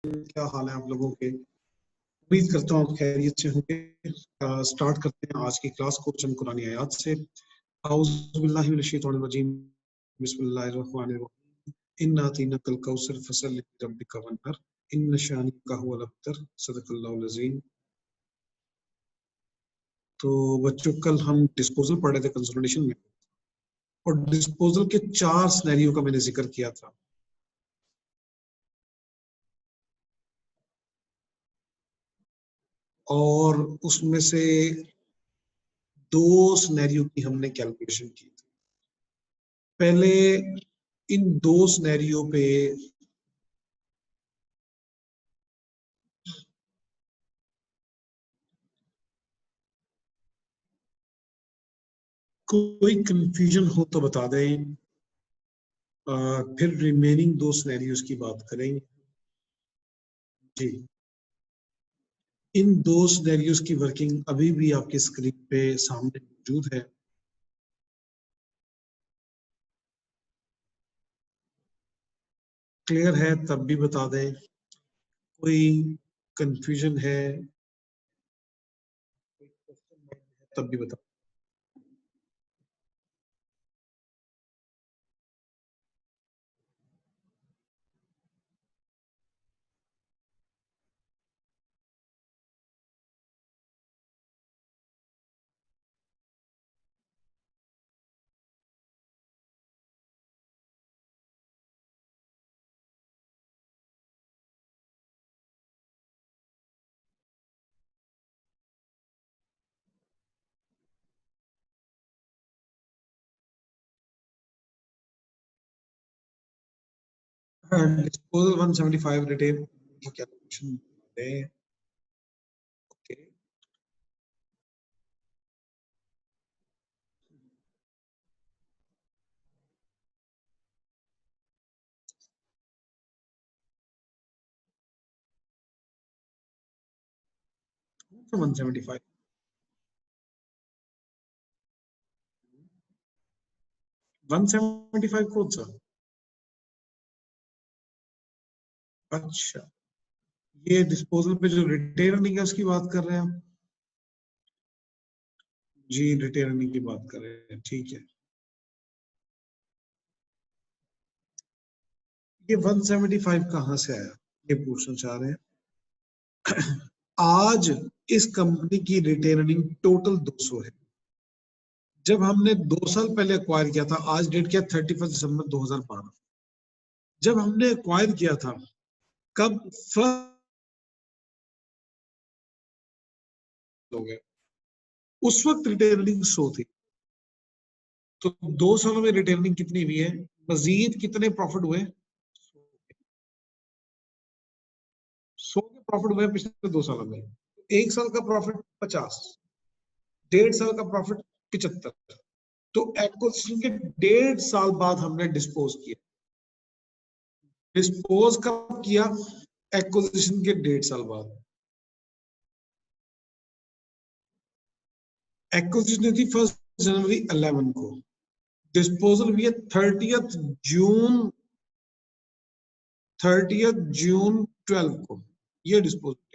क्या हाल है आप लोगों के? उम्मीद करता हूँ आप खैरियत से होंगे। स्टार्ट करते हैं आज की क्लास को चंद कुरानी आयत से। औज़ु बिल्लाहि मिनश शैतानिर रजीम, बिस्मिल्लाहिर रहमानिर रहीम। इन्ना अतीनकल कौसर फसल्लि लिरब्बिका वन्हर, इन्न शानिअका हुवल अबतर। सदक़ल्लाहुल अज़ीम। तो बच्चों, कल हम डिस्पोजल पढ़ रहे थे कंसोलिडेशन में, और डिस्पोजल के 4 सिनेरियो का मैंने जिक्र किया था। और उसमें से 2 सिनेरियो की हमने कैलकुलेशन की थी। पहले इन 2 सिनेरियो पे कोई कंफ्यूजन हो तो बता दें, फिर रिमेनिंग 2 सिनेरियोज की बात करेंगे। जी, इन 2 सिनेरियोज की वर्किंग अभी भी आपके स्क्रीन पे सामने मौजूद है। क्लियर है तब भी बता दें, कोई कंफ्यूजन है तब भी बता। 175 रिटेल की कैलकुलेशन है। ओके, 175 175 कौन सा? अच्छा, ये डिस्पोजल पे जो रिटेल अर्निंग है उसकी बात कर रहे हैं आप? जी, रिटेल अर्निंग की बात कर रहे हैं, ठीक है। ये 175 कहाँ से आया, ये पूछना चाह रहे हैं। आज इस कंपनी की रिटेल अर्निंग टोटल 200 है। जब हमने 2 साल पहले एक्वायर किया था, आज डेट क्या, 31 दिसंबर 2012। जब हमने एक्वायर किया था, कब फर्स्ट हो गया, उस वक्त रिटेल अर्निंग 100 थी। तो 2 सालों में रिटेल अर्निंग कितनी हुई है, मजीद कितने प्रॉफिट हुए? 100 के प्रॉफिट हुए पिछले 2 सालों में। 1 साल का प्रॉफिट 50, 1.5 साल का प्रॉफिट 75। तो एक्विजिशन के 1.5 साल बाद हमने डिस्पोज किया। डिस्पोज कब किया? एक्विजिशन के 1.5 साल बाद। एक्विजिशन थी 1 जनवरी 2011 को, डिस्पोजल भी है 30 जून 2012 को। ये डिस्पोजल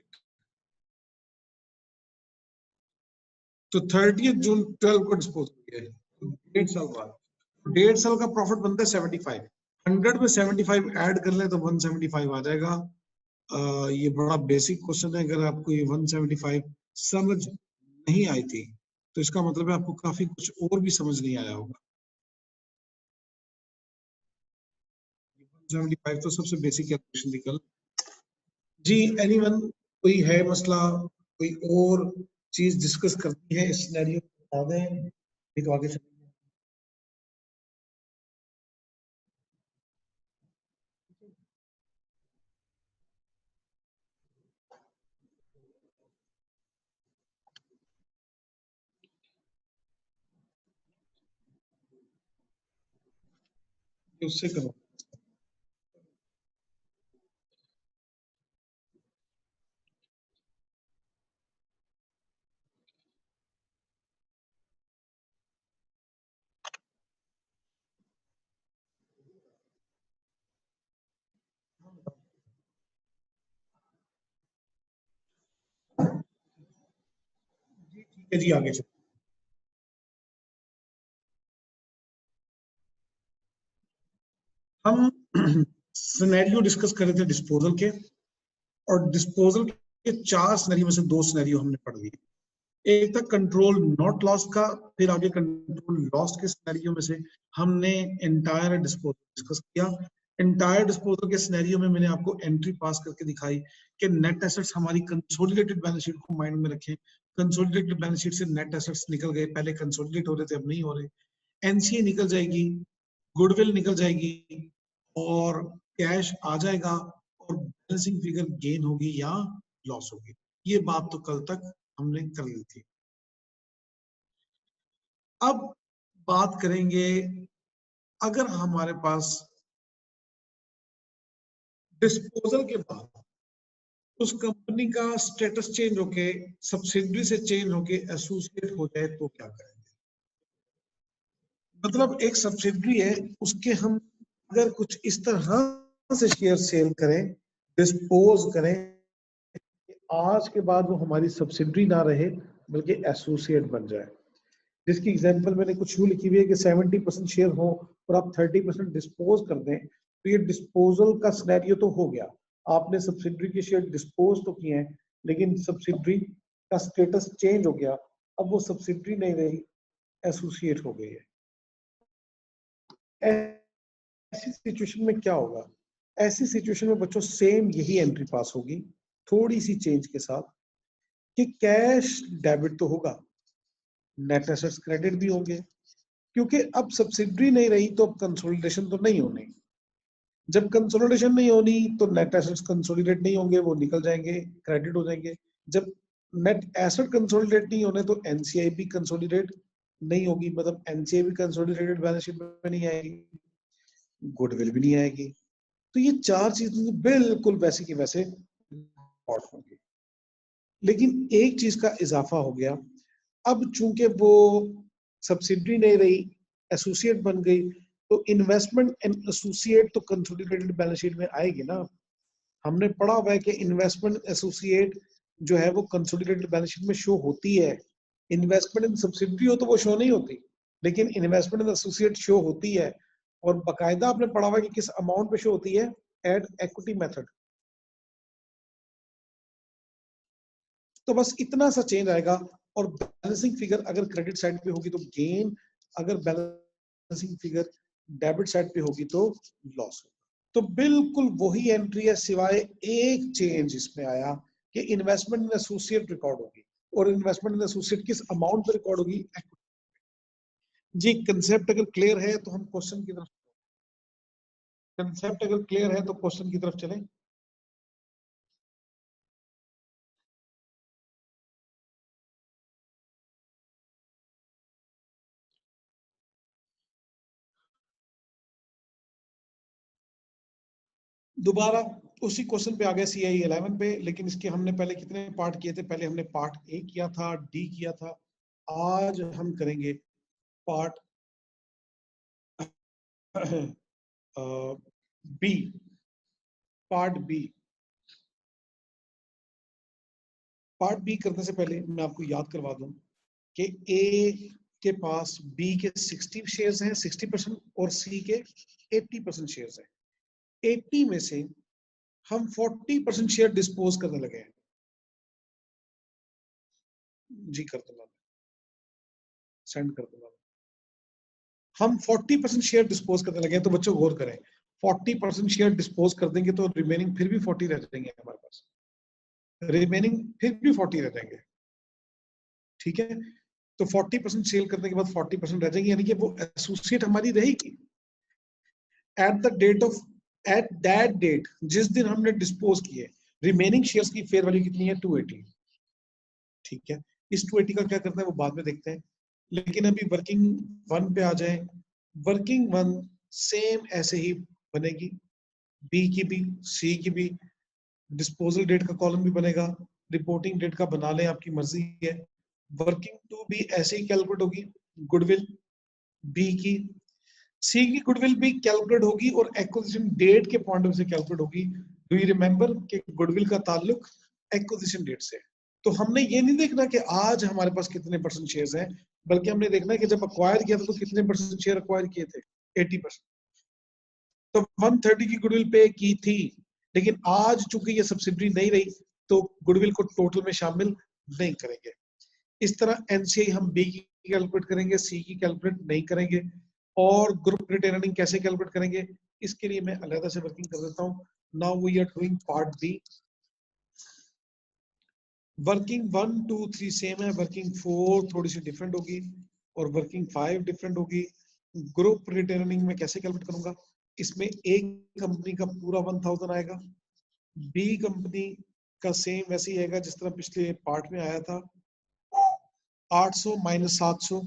तो 30 जून 2012 को डिस्पोज किया है, 1.5 साल बाद। 1.5 साल का प्रॉफिट बनता है 75। 100 में 75 ऐड कर ले तो 175 आ जाएगा। ये बड़ा बेसिक क्वेश्चन है। अगर आपको ये 175 समझ नहीं आई थी तो इसका मतलब है आपको काफी कुछ और भी समझ नहीं आया होगा। 175 तो सबसे बेसिक कैलकुलेशन थी कल। जी, एनीवन, कोई है मसला, कोई और चीज डिस्कस करनी है इस सिनेरियो बता दें, नहीं तो आगे चलेंगे। उससे करो। जी आगे चलो। हम सिनेरियो डिस्कस कर रहे थे डिस्पोजल के, और डिस्पोजल के 4 सिनेरियो में से 2 सिनेरियो हमने पढ़ लिए। एक था कंट्रोल नॉट लॉस्ट का, फिर आगे कंट्रोल लॉस्ट के सिनेरियो में से हमने एंटायर डिस्पोजल डिस्कस किया। एंटायर डिस्पोजल के सिनेरियो में मैंने आपको एंट्री पास करके दिखाई कि नेट एसेट्स हमारी कंसोलिडेटेड बैलेंस शीट को माइंड में रखें। कंसोलिडेटेड बैलेंस शीट से नेट एसेट्स निकल गए, पहले कंसोलिडेट हो रहे थे अब नहीं हो रहे। एनसीए निकल जाएगी, गुडविल निकल जाएगी, और कैश आ जाएगा, और बैलेंसिंग फिगर गेन होगी या लॉस होगी। ये बात तो कल तक हमने कर ली थी। अब बात करेंगे, अगर हमारे पास डिस्पोजल के बाद उस कंपनी का स्टेटस चेंज होके सब्सिडरी से चेंज होके एसोसिएट हो जाए तो क्या करेंगे। मतलब एक सब्सिडरी है, उसके हम अगर कुछ इस तरह से शेयर सेल करें, डिस्पोज करें, आज के बाद वो हमारी सब्सिडरी ना रहे बल्कि एसोसिएट बन जाए। जिसकी एग्जांपल मैंने कुछ यूं लिखी हुई है कि 70% शेयर हो और आप 30% डिस्पोज कर दें, तो ये डिस्पोजल का सिनेरियो तो हो गया। आपने सब्सिडरी के शेयर डिस्पोज तो किए हैं, लेकिन सब्सिडरी का स्टेटस चेंज हो गया, अब वो सब्सिडरी नहीं रही, एसोसिएट हो गई है। ऐसी सिचुएशन में क्या होगा? ऐसी सिचुएशन में बच्चों सेम यही एंट्री पास होगी, थोड़ी सी चेंज के साथ, कि कैश डेबिट तो होगा, नेट एसेट्स क्रेडिट भी होंगे, क्योंकि अब सब्सिडरी नहीं रही तो अब कंसोलिडेशन तो नहीं होनी। जब कंसोलिडेशन नहीं होनी तो नेट एसेट्स कंसोलिडेट नहीं होंगे, वो निकल जाएंगे, क्रेडिट हो जाएंगे। जब नेट एसेट कंसोलिडेट नहीं होने तो एनसीआई भी कंसोलिडेट नहीं होगी, मतलब एनसीआई भी कंसोलिडेटेड बैलेंस शीट में नहीं आएगी, गुडविल भी नहीं आएगी। तो ये 4 चीजें बिल्कुल वैसे की वैसे होंगी, लेकिन एक चीज का इजाफा हो गया। अब चूंकि वो सब्सिडरी नहीं रही, एसोसिएट बन गई, तो इन्वेस्टमेंट एंड एसोसिएट तो कंसोलिडेटेड बैलेंस शीट में आएगी ना। हमने पढ़ा हुआ है कि इन्वेस्टमेंट एसोसिएट जो है वो कंसोलिडेटेड बैलेंस शीट में शो होती है। इन्वेस्टमेंट इन सब्सिडरी हो तो वो शो नहीं होती, लेकिन इन्वेस्टमेंट इन एसोसिएट शो होती है। और बाकायदा आपने पढ़ा हुआ है कि किस अमाउंट पे शो होती है, एट इक्विटी मेथड। तो बस इतना सा चेंज आएगा, और बैलेंसिंग फिगर अगर क्रेडिट साइड पे होगी तो गेन, अगर बैलेंसिंग फिगर डेबिट साइड पे होगी तो लॉस होगा। तो बिल्कुल वही एंट्री है, सिवाय एक चेंज इसमें आया कि इन्वेस्टमेंट इन एसोसिएट रिकॉर्ड होगी, और इन्वेस्टमेंट इन एसोसिएट किस अमाउंट पे रिकॉर्ड होगी, जी। कंसेप्ट अगर क्लियर है तो हम क्वेश्चन की तरफ, कंसेप्ट अगर क्लियर है तो क्वेश्चन की तरफ चलें। दोबारा उसी क्वेश्चन पे आ गए, CIE 11 पे, लेकिन इसके हमने पहले कितने पार्ट किए थे? पहले हमने पार्ट ए किया था, डी किया था। आज हम करेंगे part B. Part B, part B करने से पहले मैं आपको याद करवा दूं कि ए के पास बी के 60 शेयर्स हैं, 60%, और सी के 80% शेयर्स हैं। 80 में से हम 40% शेयर डिस्पोज करने लगे हैं। जी कर दूंगा, सेंड कर दूंगा। हम 40% शेयर डिस्पोज करने लगे हैं, तो बच्चों गौर करें, 40% शेयर डिस्पोज कर देंगे तो रिमेनिंग फिर भी 40 रह जाएंगे हमारे पास, रिमेनिंग फिर भी 40 रह जाएंगे। ठीक है, तो 40% सेल करने के बाद 40% रह जाएंगे, यानी कि वो एसोसिएट हमारी रहेगी। At the date of, at that date, जिस दिन हमने डिस्पोज किए, रिमेनिंग शेयर्स की फेयर वैल्यू कितनी है? 280। ठीक है, इस 280 का क्या करना है वो बाद में देखते हैं, लेकिन अभी वर्किंग वन पे आ जाए। वर्किंग वन सेम ऐसे ही बनेगी, बी की भी, सी की भी। डिस्पोजल डेट का कॉलम भी बनेगा, रिपोर्टिंग डेट का बना लें, आपकी मर्जी है। वर्किंग टू भी ऐसे ही कैलकुलेट होगी, गुडविल बी की, सी की गुडविल भी कैलकुलेट होगी और एक्विजिशन डेट के पॉइंट ऑफ से कैलकुलेट होगी। डू यू रिमेंबर कि गुडविल का ताल्लुक एक्विजिशन डेट से, तो हमने ये नहीं देखना कि आज हमारे पास कितने परसेंट शेयर्स हैं, बल्कि हमने देखना है कि जब अक्वायर किया था तो कितने परसेंट शेयर अक्वायर किए थे, 80%। तो 130 की गुडविल पे की थी, लेकिन आज चूंकि ये सब्सिडरी नहीं रही तो गुडविल को टोटल में शामिल नहीं करेंगे। इस तरह एनसीआई हम बी की कैलकुलेट करेंगे, सी की कैलकुलेट नहीं करेंगे। और ग्रुप रिटेन अर्निंग कैसे कैलकुलेट करेंगे, इसके लिए मैं अलग से वर्किंग कर देता हूँ। Now we are doing part B. Working 1, 2, 3 same है, वर्किंग 4 थोड़ी सी डिफरेंट होगी और वर्किंग 5 डिफरेंट होगी। ग्रुप रिटेन अर्निंग में कैसे कैलकुलेट करूंगा, इसमें एक कंपनी का पूरा 1000 आएगा, बी कंपनी का सेम वैसे ही आएगा जिस तरह पिछले पार्ट में आया था, 800 माइनस 700,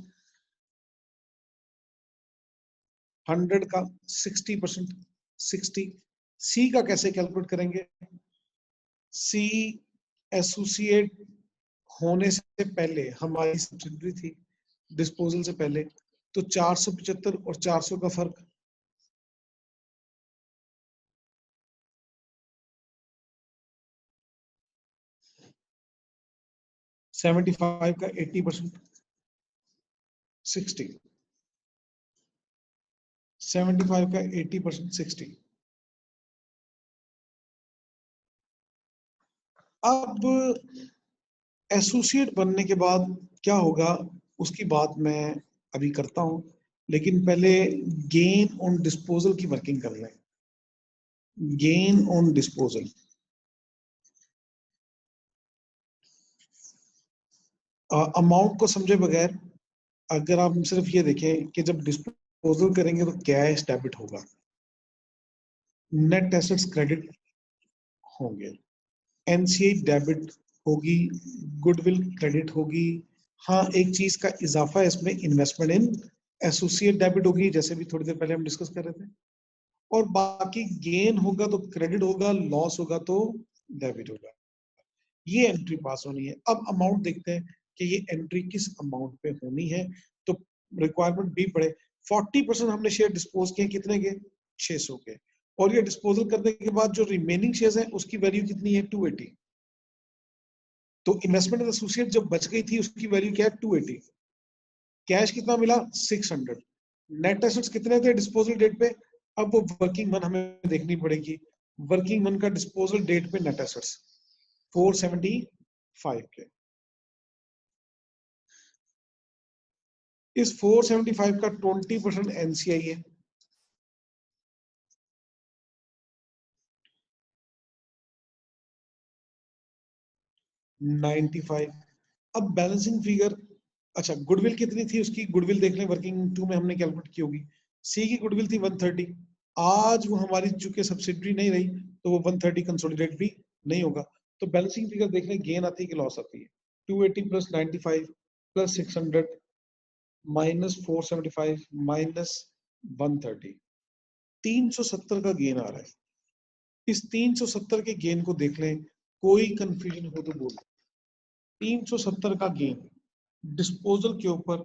100 का 60%, 60। सी का कैसे कैलकुलेट करेंगे, सी एसोसिएट होने से पहले हमारी सब्सिडरी थी डिस्पोजल से पहले, तो 475 और 400 का फर्क, सेवेंटी फाइव का 80%, 60, 75 का 80%, 60। अब एसोसिएट बनने के बाद क्या होगा उसकी बात मैं अभी करता हूं, लेकिन पहले गेन ऑन डिस्पोजल की वर्किंग कर लें। गेन ऑन डिस्पोजल, अमाउंट को समझे बगैर अगर आप सिर्फ ये देखें कि जब डिस्पोजल करेंगे तो कैश डेबिट होगा, नेट एसेट्स क्रेडिट होंगे, एनसीआई डेबिट होगी, गुडविल क्रेडिट होगी। हाँ, एक चीज का इजाफा है इसमें, इन्वेस्टमेंट इन एसोसिएट डेबिट होगी, जैसे भी थोड़ी देर पहले हम डिस्कस कर रहे थे। और बाकी गेन होगा तो क्रेडिट होगा, लॉस होगा तो डेबिट होगा। ये एंट्री पास होनी है। अब अमाउंट देखते हैं कि ये एंट्री किस अमाउंट पे होनी है। तो रिक्वायरमेंट बी पड़े, 40% हमने शेयर डिस्पोज किए, कितने के, 600 के। और ये डिस्पोजल करने के बाद जो रिमेनिंग शेयर्स हैं उसकी वैल्यू कितनी है, 280। तो इन्वेस्टमेंट एसोसिएट जब बच गई थी उसकी वैल्यू क्या है, 280। कैश कितना मिला, 600। नेट एसेट्स कितने थे डिस्पोजल डेट पे, अब वो वर्किंग मन हमें देखनी पड़ेगी। वर्किंग मन का डिस्पोजल डेट पे नेट एसेट्स 475 के। इस 475 का 20% एनसीआई है, $95। अब बैलेंसिंग फिगर, अच्छा गुडविल कितनी थी उसकी, गुडविल देख लें, वर्किंग 2 में हमने कैलकुलेट की होगी। सी की गुडविल थी 130, आज वो हमारी चूंकि सब्सिडरी नहीं रही तो वो 130 कंसोलिडेट भी नहीं होगा। तो बैलेंसिंग फिगर देख लें, गेन आती है कि लॉस आती है, 280 प्लस 95 प्लस 600 माइनस 475 माइनस 130, 370 का गेन आ रहा है। इस 370 के गेन को देख लें, कोई कंफ्यूजन हो तो बोलो। 370 का गेन डिस्पोजल के ऊपर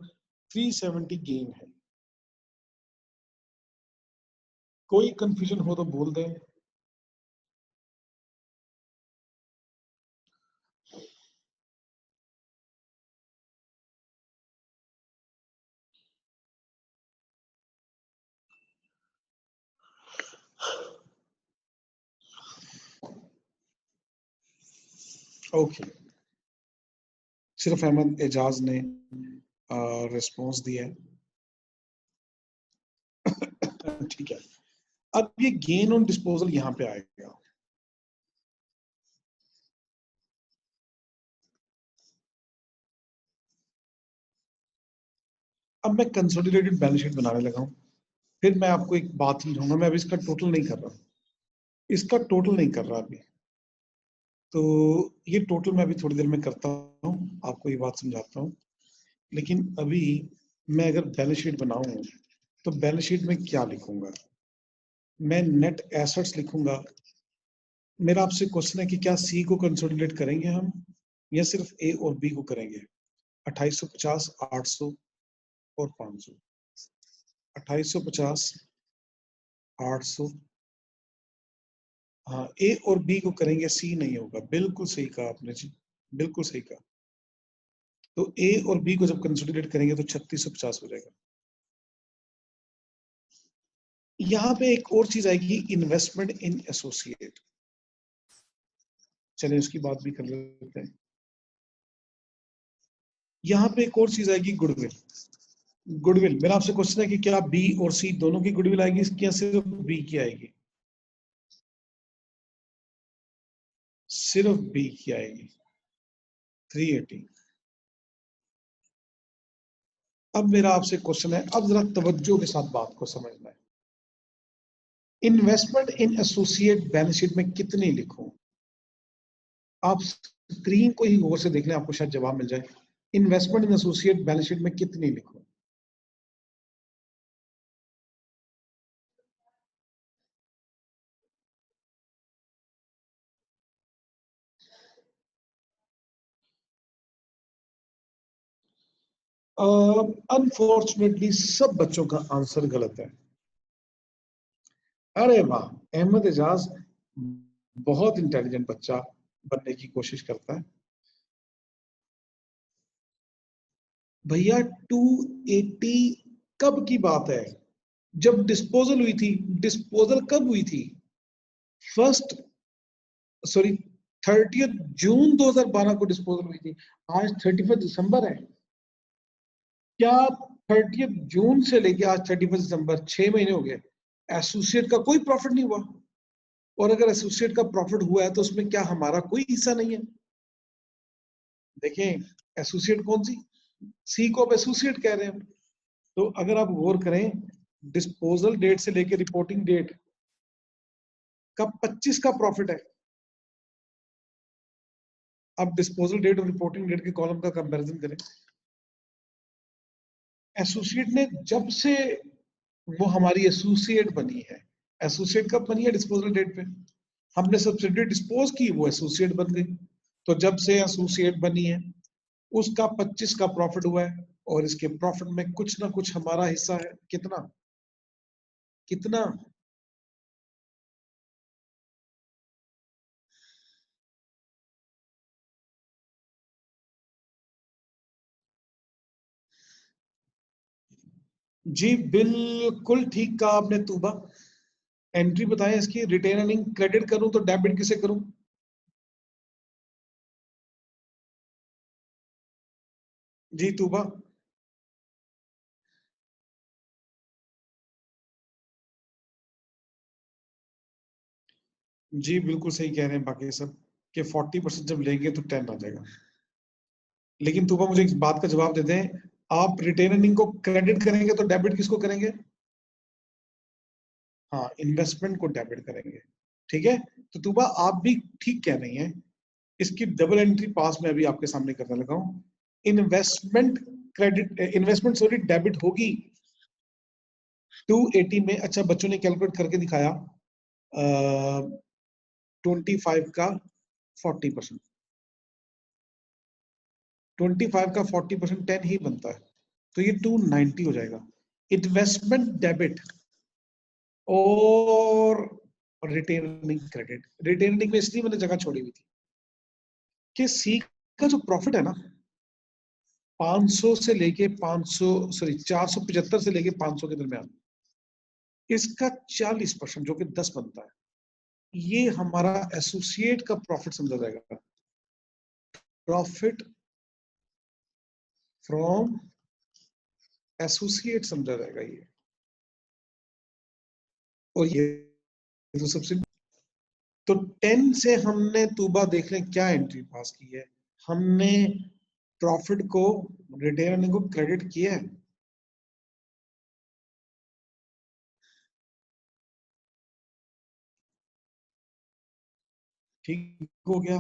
370 गेन है, कोई कंफ्यूजन हो तो बोल दें। ओके, सिर्फ अहमद एजाज ने रिस्पॉन्स दिया है। ठीक है, अब ये गेन ऑन डिस्पोजल यहां पे आएगा। अब मैं कंसोलिडेटेड बैलेंस शीट बनाने लगा हूं, फिर मैं आपको एक बात समझाऊंगा। मैं अभी इसका टोटल नहीं कर रहा, इसका टोटल नहीं कर रहा अभी, तो ये टोटल मैं अभी थोड़ी देर में करता हूँ, आपको ये बात समझाता हूँ। लेकिन अभी मैं अगर बैलेंस शीट बनाऊं तो बैलेंस शीट में क्या लिखूंगा, मैं नेट एसेट्स लिखूंगा। मेरा आपसे क्वेश्चन है कि क्या सी को कंसोलिडेट करेंगे हम या सिर्फ ए और बी को करेंगे। 2850, 800 और 500, 2850, 800, हाँ ए और बी को करेंगे, सी नहीं होगा। बिल्कुल सही कहा आपने जी, बिल्कुल सही कहा। तो ए और बी को जब कंसोलिडेट करेंगे तो 3650 हो जाएगा। यहाँ पे एक और चीज आएगी, इन्वेस्टमेंट इन एसोसिएट। चलिए उसकी बात भी कर लेते हैं। यहाँ पे एक और चीज आएगी, गुडविल। गुडविल, मेरा आपसे क्वेश्चन है कि क्या बी और सी दोनों की गुडविल आएगी, क्या सिर्फ बी की आएगी? सिर्फ बी की आएगी, 380। अब मेरा आपसे क्वेश्चन है, अब जरा तवज्जो के साथ बात को समझना है। इन्वेस्टमेंट इन एसोसिएट बैलेंस शीट में कितनी लिखूं? आप स्क्रीन को ही गौर से देख लें, आपको शायद जवाब मिल जाए। इन्वेस्टमेंट इन एसोसिएट बैलेंस शीट में कितनी लिखूं? अनफॉर्चुनेटली सब बच्चों का आंसर गलत है। अरे वाह, अहमद एजाज बहुत इंटेलिजेंट बच्चा बनने की कोशिश करता है। भैया 280 कब की बात है? जब डिस्पोजल हुई थी। डिस्पोजल कब हुई थी? फर्स्ट, सॉरी, 30 जून 2012 को डिस्पोजल हुई थी। आज 31 दिसंबर है। क्या 30 जून से लेके आज 31 दिसंबर 6 महीने हो गए, एसोसिएट का कोई प्रॉफिट नहीं हुआ? और अगर एसोसिएट का प्रॉफिट हुआ है तो उसमें क्या हमारा कोई हिस्सा नहीं है? देखें, एसोसिएट कौन सी, सी को आप एसोसिएट कह रहे हैं। तो अगर आप गौर करें, डिस्पोजल डेट से लेके रिपोर्टिंग डेट का 25 का प्रॉफिट है। अब डिस्पोजल डेट और रिपोर्टिंग डेट के कॉलम का कंपैरिजन करें। एसोसिएट ने जब से, वो हमारी एसोसिएट बनी है, एसोसिएट कब बनी है? डिस्पोजल डेट पे। हमने सब्सिडी डिस्पोज की, वो एसोसिएट बन गई। तो जब से एसोसिएट बनी है, उसका 25 का प्रॉफिट हुआ है, और इसके प्रॉफिट में कुछ ना कुछ हमारा हिस्सा है। कितना? कितना? जी बिल्कुल ठीक कहा आपने तूबा। एंट्री बताएं इसकी, रिटेन अर्निंग क्रेडिट करूं तो डेबिट किसे करूं? जी तूबा। जी बिल्कुल सही कह रहे हैं बाकी सब, कि 40% जब लेंगे तो 10 आ जाएगा। लेकिन तूबा मुझे एक बात का जवाब दे दें, आप रिटेन अर्निंग को क्रेडिट करेंगे तो डेबिट किसको करेंगे? हाँ, इन्वेस्टमेंट को डेबिट करेंगे। ठीक है, तो तूबा आप भी ठीक कह रही हैं। इसकी डबल एंट्री पास में अभी आपके सामने करने लगा हूं। Investment credit, investment sorry debit होगी 280 में। अच्छा, बच्चों ने कैलकुलेट करके दिखाया, 25 का 40%, 25 का 40% 10 ही बनता है, तो ये 290 हो जाएगा। इन्वेस्टमेंट डेबिट और रिटेनिंग क्रेडिट। रिटेनिंग में इसलिए मैंने जगह छोड़ी हुई थी कि सी का जो प्रॉफिट है ना, 500 से लेके 500, सॉरी 475 से लेके 500 के दरमियान, इसका 40% जो कि 10 बनता है, ये हमारा एसोसिएट का प्रॉफिट समझा जाएगा। प्रॉफिट फ्रॉम एसोसिएट समझा जाएगा ये। और ये तो सबसे, तो 10 से हमने तूबा देख लें क्या एंट्री पास की है। हमने प्रॉफिट को, रिटेन अर्निंग को क्रेडिट किया है। ठीक हो गया,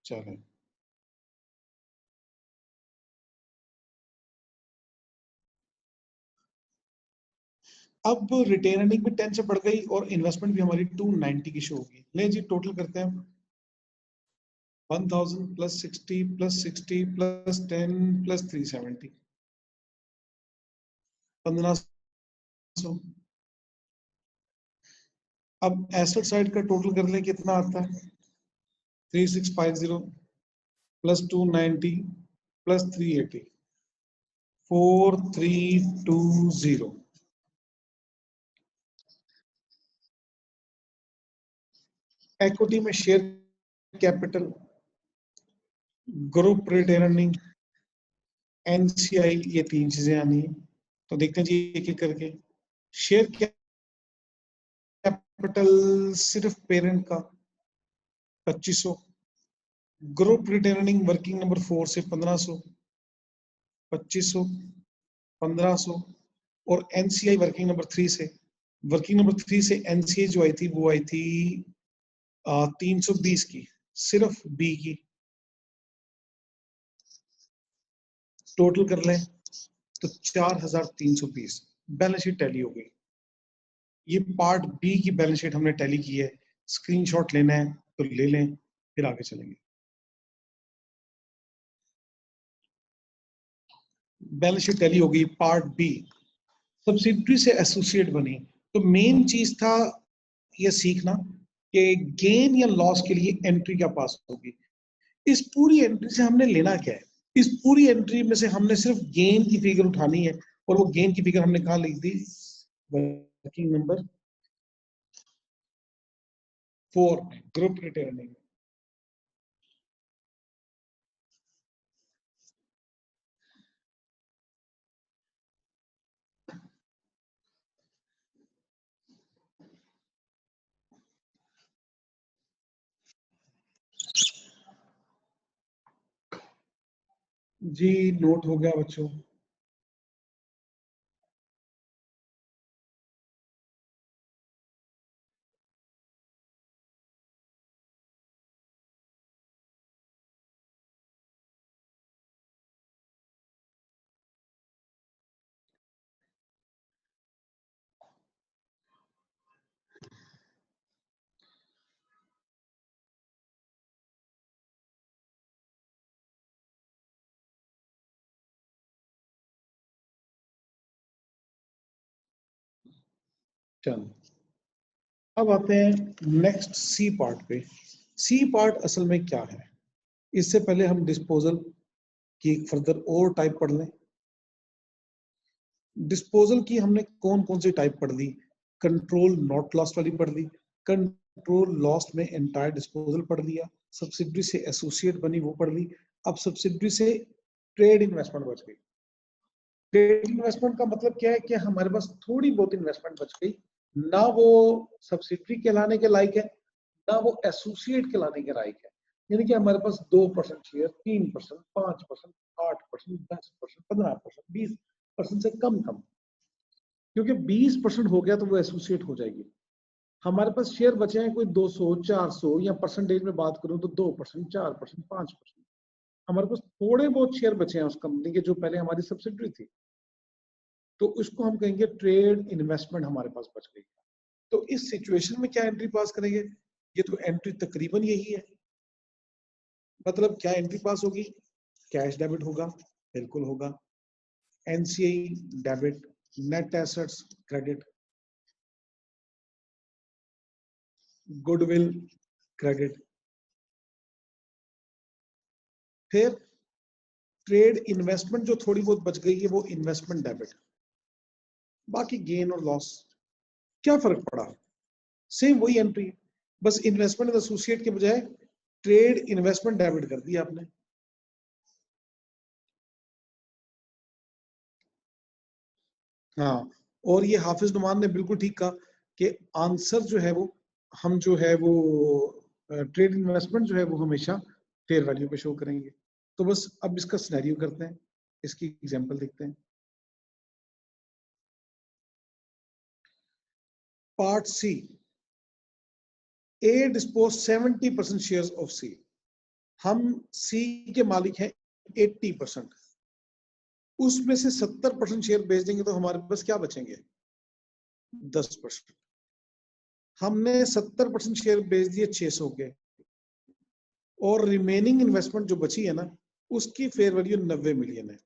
चलो। अब रिटेन अर्निंग भी 10 से बढ़ गई और इन्वेस्टमेंट भी हमारी 290 की शो होगी। ले जी, टोटल करते हैं। 1000 प्लस 60 प्लस 60 प्लस 10 प्लस 370, 1500। अब एसेट साइड का टोटल कर लें, कितना आता है? 3650। Plus 290 plus 380 4320। इक्विटी में share capital, group retain earning, NCI, ये तीन चीजें आनी है। तो देखते हैं जी एक एक करके। शेयर कैपिटल सिर्फ पेरेंट का 2500, group retain earning working number 4 से 1500, 2500, 1500, और एनसीआई वर्किंग नंबर 3 से, वर्किंग नंबर 3 से एनसीआई जो आई थी वो आई थी 320 की, सिर्फ बी की। टोटल कर लें तो 4320 बैलेंस शीट टैली हो गई। ये पार्ट बी की बैलेंस शीट हमने टैली की है। स्क्रीनशॉट लेना है तो ले लें, फिर आगे चलेंगे। बैलेंस शीट टैली हो गई। पार्ट बी, सब्सिडरी से एसोसिएट बनी। तो मेन चीज था ये सीखना कि गेन या लॉस के लिए एंट्री क्या पास होगी। इस पूरी एंट्री से हमने लेना क्या है? इस पूरी एंट्री में से हमने सिर्फ गेन की फिगर उठानी है, और वो गेन की फिगर हमने कहा लिख दी, वर्किंग नंबर 4 ग्रुप रिटर्निंग। जी नोट हो गया बच्चों। चलो अब आते हैं नेक्स्ट सी पार्ट पे। सी पार्ट असल में क्या है? इससे पहले हम डिस्पोजल की फर्दर और टाइप पढ़ लें। डिस्पोजल की हमने कौन कौन सी टाइप पढ़ ली? कंट्रोल नॉट लॉस्ट वाली पढ़ ली, कंट्रोल लॉस्ट में एंटायर डिस्पोजल पढ़ लिया, सब्सिडरी से एसोसिएट बनी वो पढ़ ली। अब सब्सिडरी से ट्रेड इन्वेस्टमेंट बच गई। ट्रेड इन्वेस्टमेंट का मतलब क्या है कि हमारे पास थोड़ी बहुत इन्वेस्टमेंट बच गई, ना वो सब्सिडरी कहलाने के लायक है, ना वो एसोसिएट कहलाने के लायक है। यानी कि हमारे पास 2% शेयर, 3%, 5%, 8%, 10%, 15%, 20% से कम कम, क्योंकि 20% हो गया तो वो एसोसिएट हो जाएगी। हमारे पास शेयर बचे हैं कोई 200, 400, या परसेंटेज में बात करूं तो 2%, 4%, 5%। हमारे पास थोड़े बहुत शेयर बचे हैं उस कंपनी के जो पहले हमारी सब्सिडरी थी, तो उसको हम कहेंगे ट्रेड इन्वेस्टमेंट हमारे पास बच गई। तो इस सिचुएशन में क्या एंट्री पास करेंगे? ये तो एंट्री तकरीबन यही है। मतलब क्या एंट्री पास होगी? कैश डेबिट होगा, बिल्कुल होगा। NCI debit, net assets credit, goodwill credit, फिर ट्रेड इन्वेस्टमेंट जो थोड़ी बहुत बच गई है वो इन्वेस्टमेंट डेबिट, बाकी गेन और लॉस। क्या फर्क पड़ा? सेम वही एंट्री है, बस इन्वेस्टमेंट एसोसिएट के बजाय ट्रेड इन्वेस्टमेंट डेबिट कर दिया आपने। हाँ, और ये हाफिज नुमान ने बिल्कुल ठीक कहा कि आंसर जो है वो हम जो है वो ट्रेड इन्वेस्टमेंट जो है वो हमेशा फेयर वैल्यू पे शो करेंगे। तो बस अब इसका सिनेरियो करते हैं, इसकी एग्जांपल देखते हैं। Part C, A dispose 70% shares of C. हम सी के मालिक हैं 80%, उसमें से 70% शेयर बेच देंगे तो हमारे पास क्या बचेंगे? 10%। हमने 70% शेयर बेच दिए 600 के, और रिमेनिंग इन्वेस्टमेंट जो बची है ना उसकी फेयर वैल्यू 90 मिलियन है।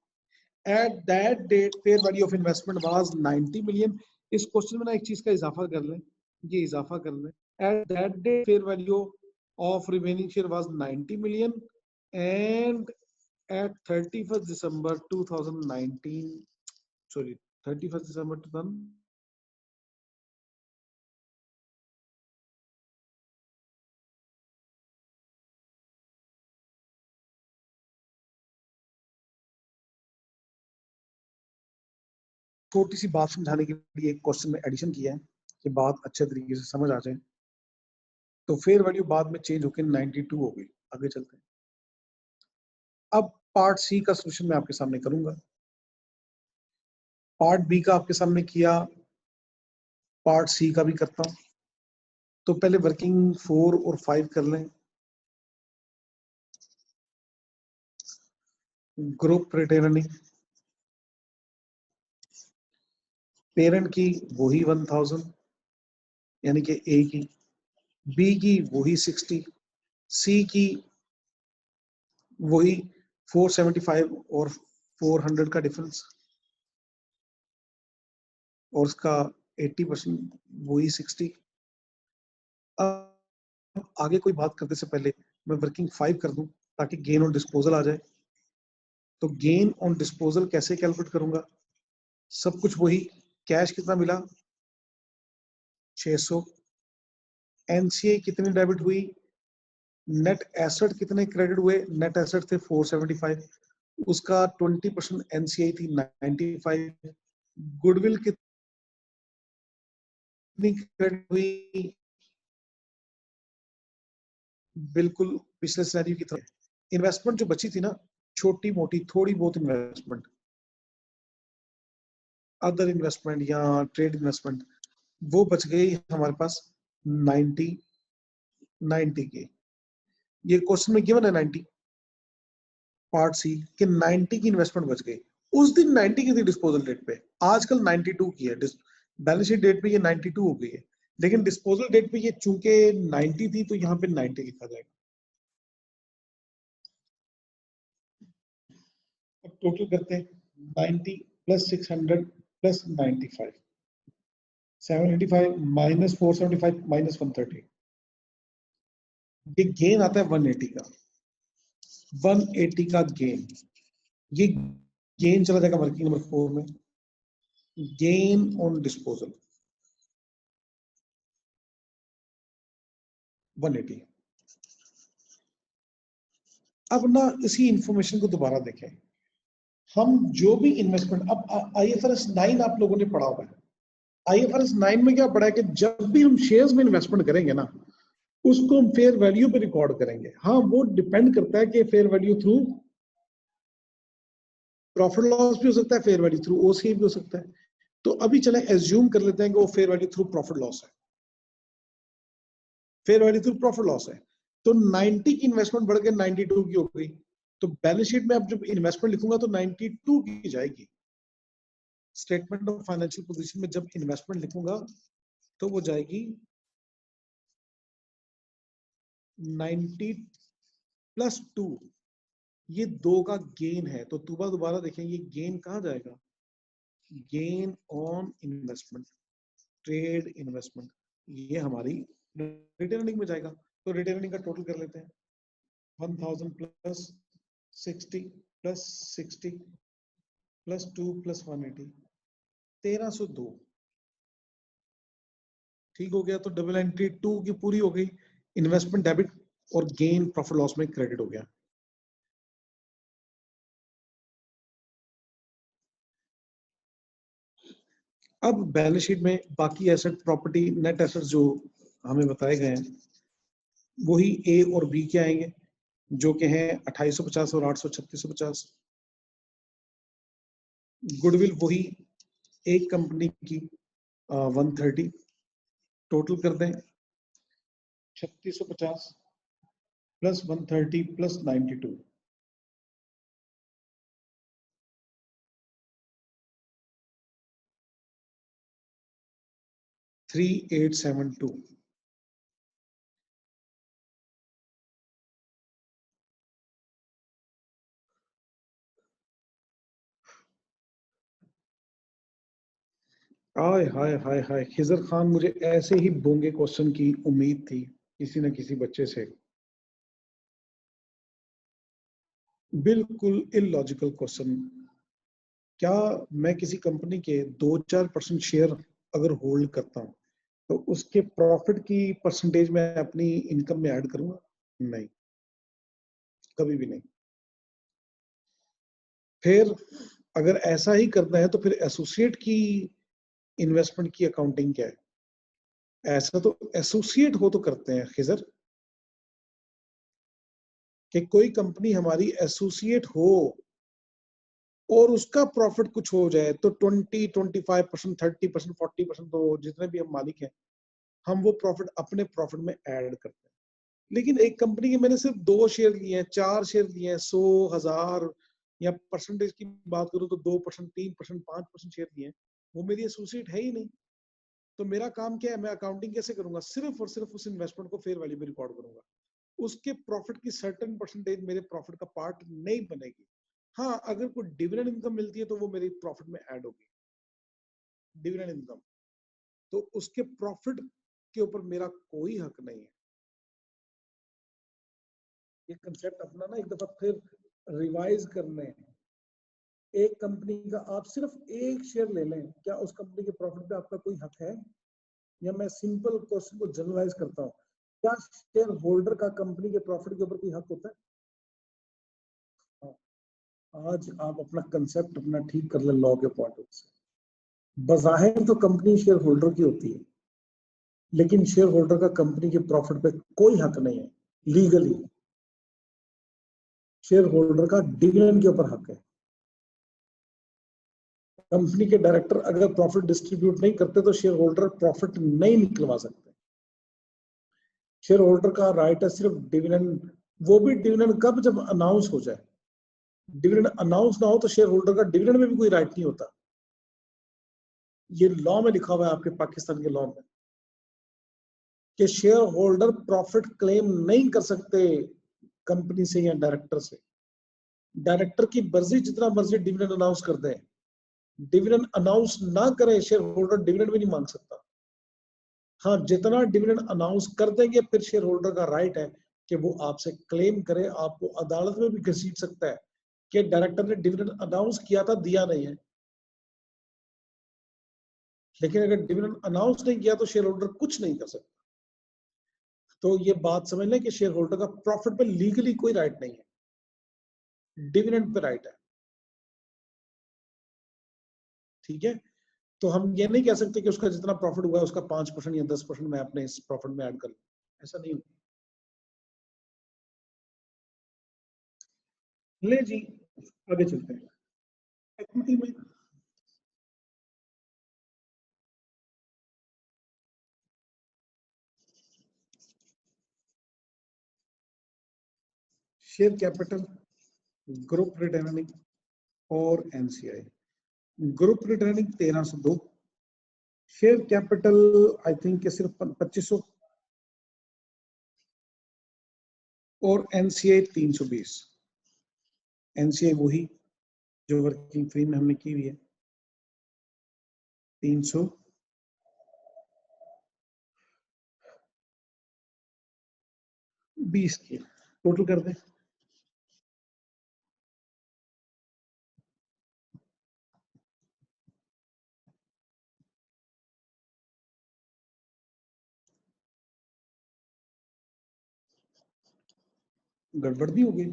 At that date fair value of investment was 90 million. इस क्वेश्चन में ना एक चीज का इजाफा कर लें, ये इजाफा कर लें। At that date fair value of remaining share was 90 million, and at 31st December 2019, sorry, 31st December 2000, छोटी सी बात समझाने के लिए एक क्वेश्चन में एडिशन किया है कि बात अच्छे तरीके से समझ आ जाए। तो फेयर वैल्यू बाद में चेंज होकर 92 हो गई। आगे चलते हैं। अब पार्ट सी का सोल्यूशन मैं आपके सामने करूंगा। पार्ट बी का आपके सामने किया, पार्ट सी का भी करता हूं। तो पहले वर्किंग 4 और 5 कर लें। ग्रुप रिटेनिंग, पेरेंट की वही 1000 यानी कि ए की, बी की वही 60, सी की वही 475 और 400 का डिफरेंस, और उसका 80% वही 60। अब आगे कोई बात करने से पहले मैं वर्किंग 5 कर दूं ताकि गेन ऑन डिस्पोजल आ जाए। तो गेन ऑन डिस्पोजल कैसे कैलकुलेट करूंगा? सब कुछ वही। कैश कितना मिला? 600। एनसीए कितनी डेबिट हुई? नेट एसेट कितने क्रेडिट हुए? नेट एसेट थे 475, उसका 20% एनसीए थी 95। गुडविल कितनी क्रेडिट हुई? बिल्कुल पिछले सिनेरियो की तरह। इन्वेस्टमेंट जो बची थी ना, छोटी मोटी थोड़ी बहुत इन्वेस्टमेंट, अदर इन्वेस्टमेंट या ट्रेड इन्वेस्टमेंट, वो बच गई हमारे पास 90 के। ये क्वेश्चन में गिवन है 90। पार्ट सी कि 90 की इन्वेस्टमेंट बच गई। उस दिन 90 की थी डिस्पोजल डेट पे, आजकल 92 की है। बैलेंस शीट डेट पे ये 92 हो गई है, लेकिन डिस्पोजल डेट पे ये चूंकि 90 थी तो यहाँ पे 90 लिखा जाएगा। अब टोटल करते हैं। 90 प्लस 600 प्लस 95, 785 माइनस 475 माइनस 130, ये गेन आता है 180 का। 180 का गेन, ये गेन चला जाएगा वर्किंग नंबर 4 में। Gain on disposal 180। अब ना इसी इंफॉर्मेशन को दोबारा देखें। हम जो भी इन्वेस्टमेंट, अब आईएफआरएस 9 आप लोगों ने पढ़ा हुआ है। आईएफआरएस 9 में क्या पढ़ा है कि जब भी हम शेयर्स में इन्वेस्टमेंट करेंगे ना, उसको हम फेयर वैल्यू पे रिकॉर्ड करेंगे। हाँ, वो डिपेंड करता है कि fair value through profit loss भी हो सकता है, फेयर वैल्यू थ्रू ओसीए भी हो सकता है। तो अभी चले एज्यूम कर लेते हैं कि वो fair value through profit loss है, fair value through profit loss है। तो 90 की इन्वेस्टमेंट बढ़ के 92 की हो गई। तो बैलेंस शीट में अब जब इन्वेस्टमेंट लिखूंगा तो 92 की जाएगी। स्टेटमेंट ऑफ फाइनेंशियल पोजीशन में जब इन्वेस्टमेंट लिखूंगा तो वो जाएगी 90 प्लस 2। ये 2 का गेन है, तो दोबारा देखें ये गेन कहाँ जाएगा? Gain on investment, trade investment, ये हमारी रिटर्निंग में जाएगा। तो रिटर्निंग का टोटल कर लेते हैं। 1000 प्लस 60 प्लस 60 प्लस 2 प्लस 180, 1302। ठीक हो गया। तो डबल एंट्री 2 की पूरी हो गई। इन्वेस्टमेंट डेबिट और गेन प्रॉफिट लॉस में क्रेडिट हो गया। अब बैलेंस शीट में बाकी एसेट, प्रॉपर्टी, नेट एसेट जो हमें बताए गए हैं वही ए और बी के आएंगे, जो कि हैं 2850 और 83650। गुडविल वही एक कंपनी की 130। टोटल कर दें 3650 प्लस 130 प्लस 92, 3872। हाय हाय हाय हाय, खिजर खान, मुझे ऐसे ही बोंगे क्वेश्चन की उम्मीद थी किसी न किसी बच्चे से। बिल्कुल इलॉजिकल क्वेश्चन। क्या मैं किसी कंपनी के 2-4% शेयर अगर होल्ड करता हूँ तो उसके प्रॉफिट की परसेंटेज मैं अपनी इनकम में ऐड करूंगा? नहीं, कभी भी नहीं। फिर अगर ऐसा ही करना है तो फिर एसोसिएट की इन्वेस्टमेंट की अकाउंटिंग क्या है? ऐसा तो एसोसिएट हो तो करते हैं खिजर, कि कोई कंपनी हमारी एसोसिएट हो और उसका प्रॉफिट कुछ हो जाए तो 20-25%, 30%, 40%, तो जितने भी हम मालिक हैं हम वो प्रॉफिट अपने प्रॉफिट में ऐड करते हैं। लेकिन एक कंपनी के मैंने सिर्फ 2 शेयर लिए हैं, 4 शेयर लिए हैं, 100, 1000, या परसेंटेज की बात करूं तो 2%, 3%, 5% शेयर लिए हैं, वो मेरी एसोसिएट है ही नहीं। तो मेरा काम क्या है, मैं अकाउंटिंग कैसे करूंगा? सिर्फ और सिर्फ उस इन्वेस्टमेंट को फेयर वैल्यू में रिकॉर्ड करूंगा। उसके प्रॉफिट की सर्टेन परसेंटेज मेरे प्रॉफिट का पार्ट नहीं बनेगी। हाँ, अगर कोई डिविडेंड इनकम मिलती है तो वो मेरी प्रॉफिट में ऐड होगी, डिविडेंड इनकम। तो उसके प्रॉफिट के ऊपर मेरा कोई हक नहीं है। ये कंसेप्ट अपना ना एक दफा फिर रिवाइज करने हैं। एक कंपनी का आप सिर्फ एक शेयर ले लें, क्या उस कंपनी के प्रॉफिट पे आपका कोई हक है? या मैं सिंपल क्वेश्चन को जनरलाइज करता हूँ, क्या शेयर होल्डर का कंपनी के प्रॉफिट के ऊपर कोई हक होता है? हाँ, आज आप अपना कंसेप्ट अपना ठीक कर ले लॉ के पॉइंट से। बजाहिर तो कंपनी शेयर होल्डर की होती है, लेकिन शेयर होल्डर का कंपनी के प्रॉफिट पे कोई हक नहीं है लीगली। शेयर होल्डर का डिविडेंड के ऊपर हक है। कंपनी के डायरेक्टर अगर प्रॉफिट डिस्ट्रीब्यूट नहीं करते तो शेयर होल्डर प्रॉफिट नहीं निकलवा सकते। शेयर होल्डर का राइट है सिर्फ डिविडेंड, वो भी डिविडेंड कब? जब अनाउंस हो जाए। डिविडेंड अनाउंस ना हो तो शेयर होल्डर का डिविडेंड में भी कोई राइट नहीं होता। ये लॉ में लिखा हुआ है, आपके पाकिस्तान के लॉ में, कि शेयर होल्डर प्रॉफिट क्लेम नहीं कर सकते कंपनी से या डायरेक्टर से। डायरेक्टर की मर्जी जितना मर्जी डिविडेंड अनाउंस कर दे, डिविडेंड अनाउंस ना करे शेयर होल्डर डिविडेंड भी नहीं मांग सकता। हाँ, जितना डिविडेंड अनाउंस कर देंगे फिर शेयर होल्डर का राइट है कि वो आपसे क्लेम करे, आपको अदालत में भी घसीट सकता है कि डायरेक्टर ने डिविडेंड अनाउंस किया था, दिया नहीं है। लेकिन अगर डिविडेंड अनाउंस नहीं किया तो शेयर होल्डर कुछ नहीं कर सकता। तो ये बात समझ लें कि शेयर होल्डर का प्रॉफिट पे लीगली कोई राइट नहीं है, डिविडेंड पे राइट है। ठीक है, तो हम ये नहीं कह सकते कि उसका जितना प्रॉफिट हुआ है उसका 5% या 10% मैं अपने इस प्रॉफिट में ऐड कर लूं, ऐसा नहीं होता। ले जी, आगे चलते हैं। इक्विटी में शेयर कैपिटल, ग्रुप रिटर्निंग और NCI. Group returning 1302, share capital I think सिर्फ 2500, और एनसीआई 320। एनसीआई वही जो वर्किंग फ्री में हमने की हुई है, 320 की टोटल कर दें। गड़बड़ नहीं होगी?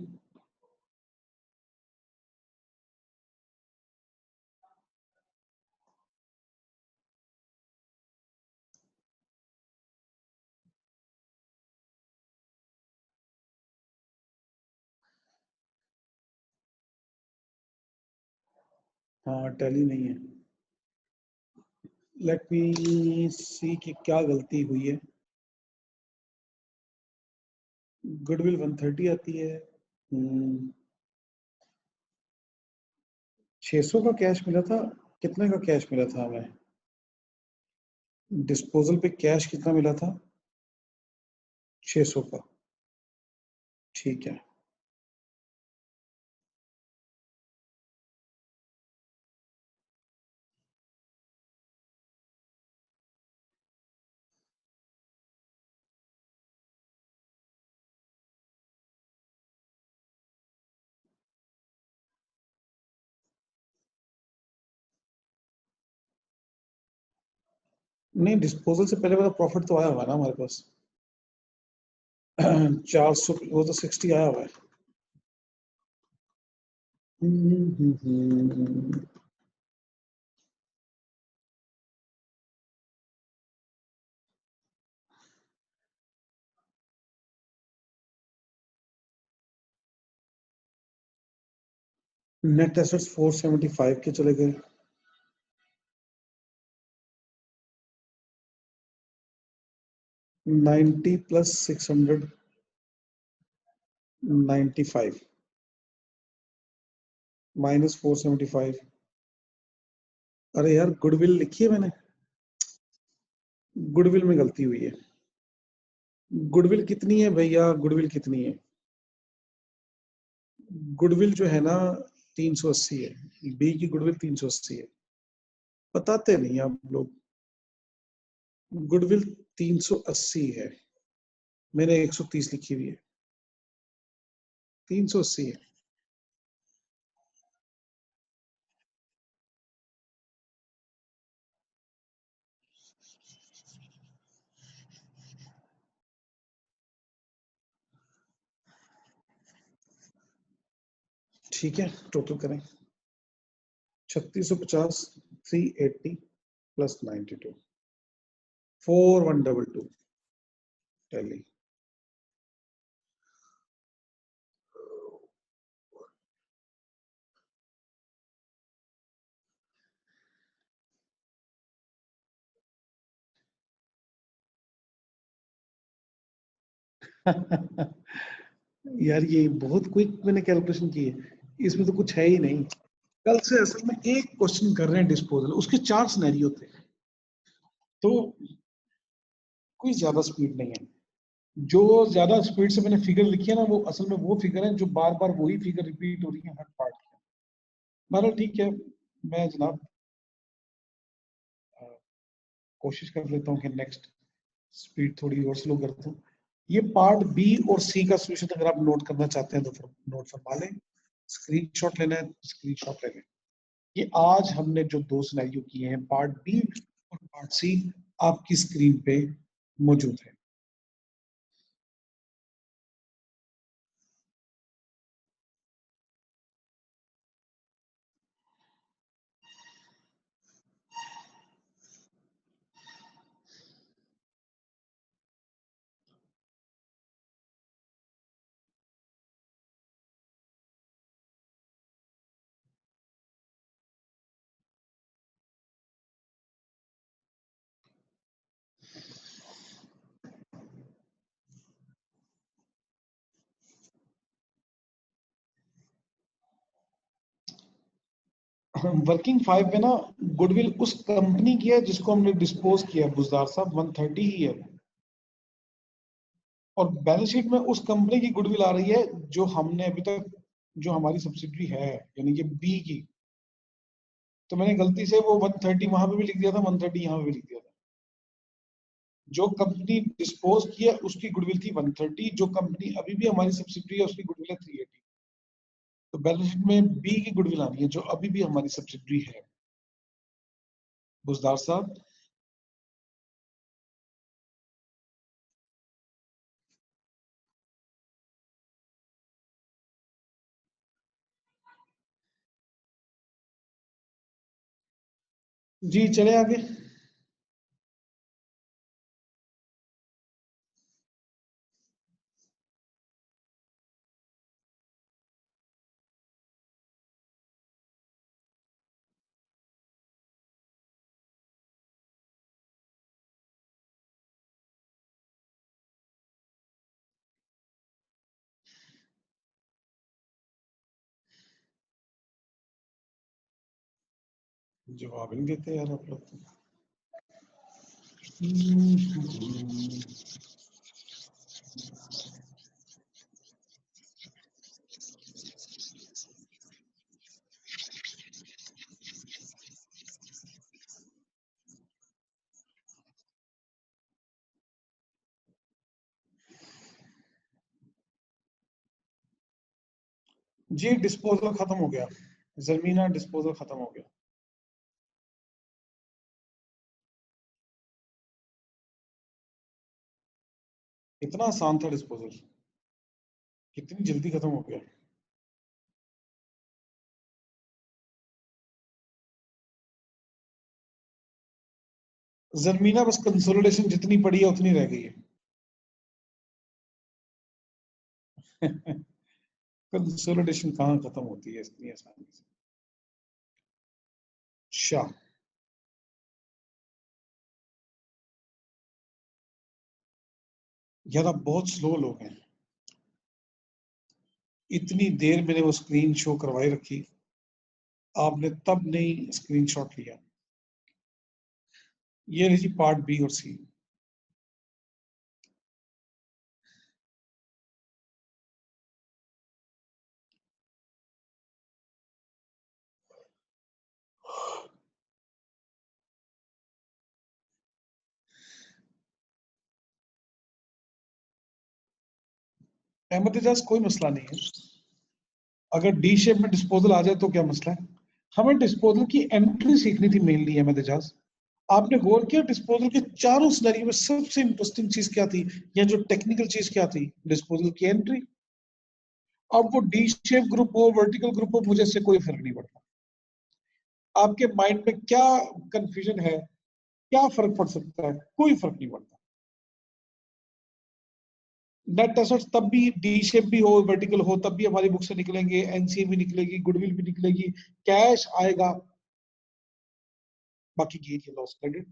हाँ, टैली नहीं है। लेट मी सी कि क्या गलती हुई है। गुडविल 130 आती है। 600 का कैश मिला था। कितने का कैश मिला था हमें? डिस्पोजल पे कैश कितना मिला था? 600 का। ठीक है। नहीं, डिस्पोजल से पहले वाला प्रॉफिट तो आया हुआ है ना हमारे पास। 400, वो तो 60 आया हुआ है। नेट एसेट्स 475 के चले गए। 90 प्लस 695 माइनस 475। अरे यार, गुडविल लिखी है मैंने, गुडविल में गलती हुई है। गुडविल कितनी है भैया, गुडविल कितनी है? गुडविल जो है ना 380 है, बी की गुडविल 380 है। बताते नहीं आप लोग। गुडविल 380 है, मैंने 130 लिखी हुई है, 380 है। ठीक है, टोटल करें। 3650, 380 प्लस 92, 4122 टैली। यार ये बहुत क्विक मैंने कैलकुलेशन की है, इसमें तो कुछ है ही नहीं। कल से असल में एक क्वेश्चन कर रहे हैं डिस्पोजल, उसके 4 सिनेरियो थे, तो कोई ज्यादा स्पीड नहीं है। जो ज्यादा स्पीड से मैंने फिगर लिखी है ना, वो असल में वो फिगर है जो बार बार वही फिगर रिपीट हो रही है हर पार्ट में। मतलब ठीक है, मैं जनाब अ, कोशिश कर लेता हूँ कि नेक्स्ट स्पीड थोड़ी और स्लो करता हूँ। ये पार्ट बी और सी का सोल्यूशन अगर आप नोट करना चाहते हैं तो फिर नोट फरमा लें, स्क्रीनशॉट लेना है स्क्रीनशॉट ले लें। ये आज हमने जो 2 सिनेरियो किए हैं, पार्ट बी और पार्ट सी, आपकी स्क्रीन पे मौजूद है। वर्किंग 5 में ना गुडविल उस कंपनी की है जिसको हमने डिस्पोज किया, बुजदार साहब 130 ही है। और बैलेंस शीट में उस कंपनी की गुडविल आ रही है जो हमने अभी तक, जो हमारी सब्सिडरी है, यानी कि बी की। तो मैंने गलती से वो 130 वहां पे भी लिख दिया था, 130 यहाँ पे भी लिख दिया था। जो कंपनी डिस्पोज की है उसकी गुडविल थी 130, जो कंपनी अभी भी हमारी सब्सिडरी है उसकी गुडविल है 380। तो बैलेंस शीट में बी की गुडविल आनी है जो अभी भी हमारी सब्सिडरी है, बुजदार साहब। जी चले आगे। जवाब नहीं देते यार आप लोग तो। जी डिस्पोजल खत्म हो गया, जमीना डिस्पोजल खत्म हो गया। इतना आसान था डिस्पोजल, कितनी जल्दी खत्म हो गया। जमीना बस कंसोलिडेशन जितनी पड़ी है उतनी रह गई है। कंसोलिडेशन कहाँ खत्म होती है इतनी आसानी से। अच्छा, यार आप बहुत स्लो लोग हैं, इतनी देर मैंने वो स्क्रीन शो करवाई रखी, आपने तब नहीं स्क्रीनशॉट लिया। ये रही जी पार्ट बी और सी। अहमद एजाज कोई मसला नहीं है, अगर डी शेप में डिस्पोजल आ जाए तो क्या मसला है। हमें डिस्पोजल की एंट्री सीखनी थी मेनली अहमद एजाज। आपने गौर किया डिस्पोजल के चारों सिनेरियो में सबसे इंटरेस्टिंग चीज क्या थी, या जो टेक्निकल चीज क्या थी, डिस्पोजल की एंट्री। अब वो डी शेप ग्रुप हो वर्टिकल ग्रुप हो मुझे इससे कोई फर्क नहीं पड़ता। आपके माइंड में क्या कंफ्यूजन है, क्या फर्क पड़ सकता है, कोई फर्क नहीं पड़ता। नेट एसेट्स तब भी डी शेप भी हो वर्टिकल हो तब भी हमारी बुक से निकलेंगे, एनसीए भी निकलेगी, गुडविल भी निकलेगी, कैश आएगा, बाकी गेन या लॉस क्रेडिट,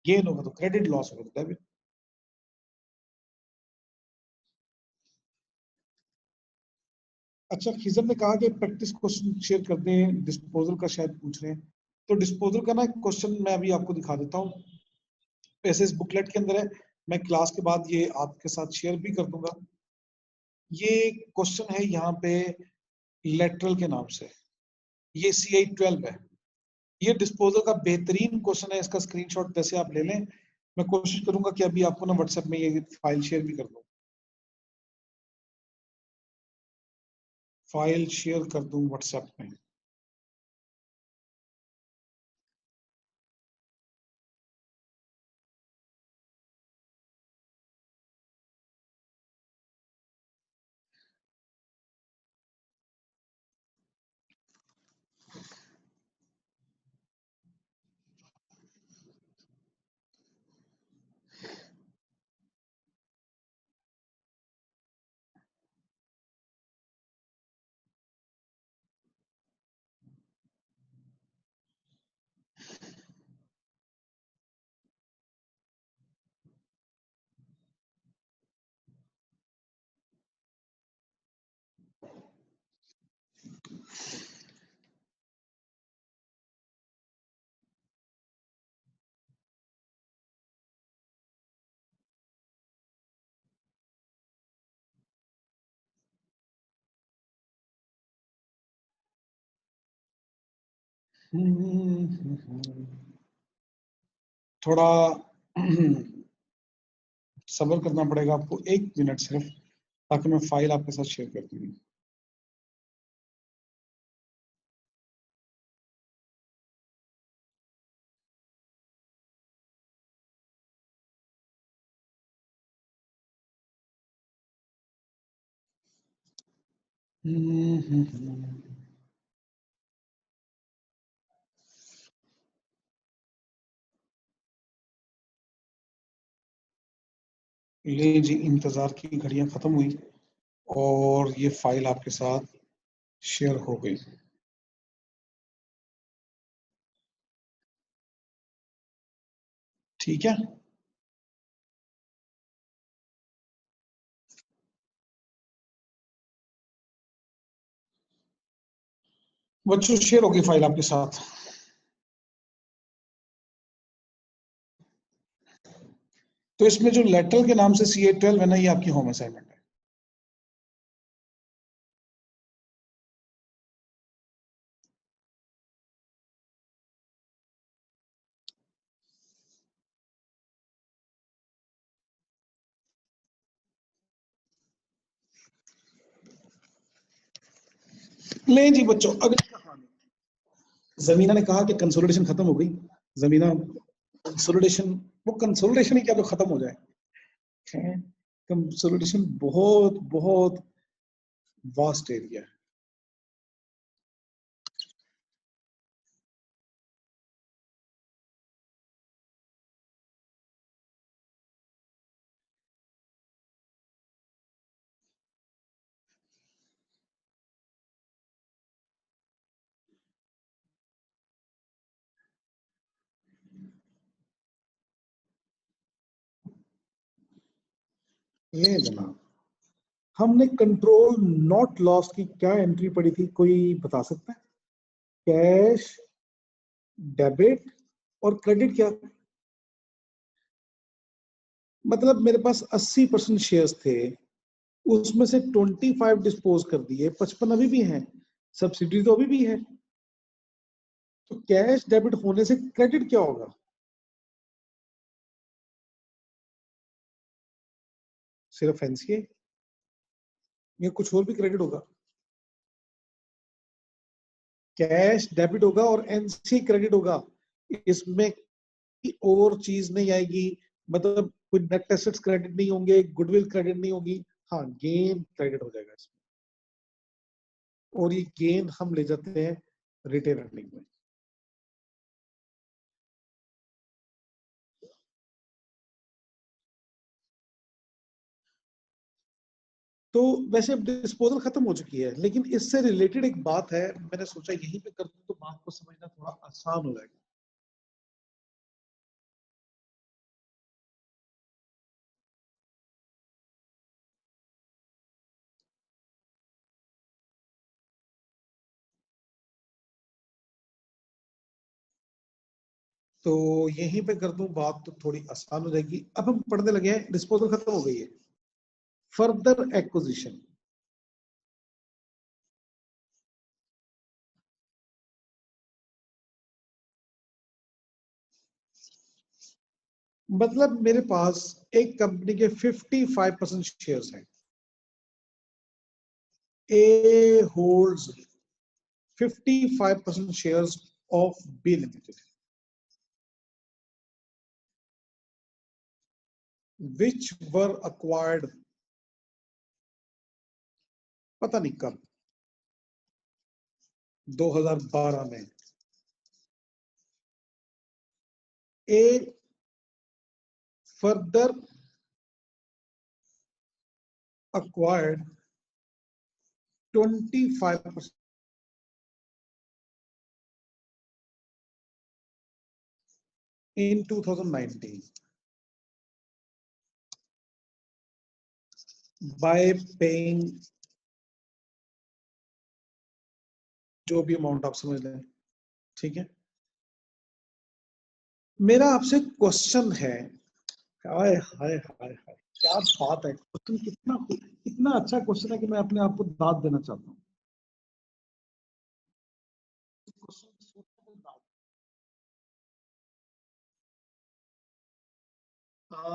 गेन होगा तो क्रेडिट, लॉस होगा तो डेबिट। अच्छा, खिजर ने कहा कि प्रैक्टिस क्वेश्चन शेयर करते हैं, डिस्पोजल का शायद पूछ रहे हैं, तो डिस्पोजल का ना क्वेश्चन मैं अभी आपको दिखा देता हूँ, ऐसे इस बुकलेट के अंदर है, मैं क्लास के बाद ये आपके साथ शेयर भी कर दूंगा। ये क्वेश्चन है यहाँ पे लेटरल के नाम से, ये CI12 है, ये डिस्पोजल का बेहतरीन क्वेश्चन है, इसका स्क्रीनशॉट वैसे आप ले लें, मैं कोशिश करूंगा कि अभी आपको ना व्हाट्सएप में ये फाइल शेयर भी कर दूं, फाइल शेयर कर दूं व्हाट्सएप में। थोड़ा सब्र करना पड़ेगा आपको, 1 मिनट सिर्फ, ताकि मैं फाइल आपके साथ शेयर कर दूँ। ले जी, इंतजार की घड़ियां खत्म हुई और ये फाइल आपके साथ शेयर हो गई। ठीक है, बच्चों शेयर होगी फाइल आपके साथ। तो इसमें जो लेटरल के नाम से CA12 है ना, ये आपकी होम असाइनमेंट है। ले जी बच्चों, अगली कहानी। जमीना ने कहा कि कंसोलिडेशन खत्म हो गई। जमीना, कंसोलिडेशन, वो कंसोलिडेशन ही क्या जो खत्म हो जाए। है कंसोलिडेशन बहुत बहुत वास्ट एरिया है। ये जनाब हमने कंट्रोल नॉट लॉस्ट की क्या एंट्री पड़ी थी, कोई बता सकता है? कैश, डेबिट और क्रेडिट क्या? मतलब मेरे पास 80% शेयर्स थे, उसमें से 25 डिस्पोज कर दिए, 55 अभी भी हैं, सब्सिडी तो अभी भी है। तो कैश डेबिट होने से क्रेडिट क्या होगा? सिर्फ एनसीए या कुछ और भी क्रेडिट होगा? कैश डेबिट होगा और एनसीए क्रेडिट होगा, इसमें और चीज नहीं आएगी। मतलब कोई नेट एसेट्स क्रेडिट नहीं होंगे, गुडविल क्रेडिट नहीं होगी। हाँ, गेन क्रेडिट हो जाएगा इसमें, और ये गेन हम ले जाते हैं रिटेन अर्निंग में। तो वैसे अब डिस्पोजल खत्म हो चुकी है, लेकिन इससे रिलेटेड एक बात है, मैंने सोचा यहीं पे कर दूं तो बात को समझना थोड़ा आसान हो जाएगा। तो यहीं पे कर दूं बात तो थोड़ी आसान हो जाएगी। अब हम पढ़ने लगे हैं, डिस्पोजल खत्म हो गई है, फर्दर एक्विजिशन। मतलब मेरे पास एक कंपनी के 55% शेयर्स हैं। A holds 55% shares of B Limited, which were acquired पता नहीं कब, 2012 में। A further acquired 25% in 2019 by paying जो भी अमाउंट आप समझ लें, ठीक है। मेरा आपसे क्वेश्चन है, हाय हाय हाय हाय, क्या बात है, क्वेश्चन कितना कितना अच्छा क्वेश्चन है कि मैं अपने आप को दाद देना चाहता हूँ।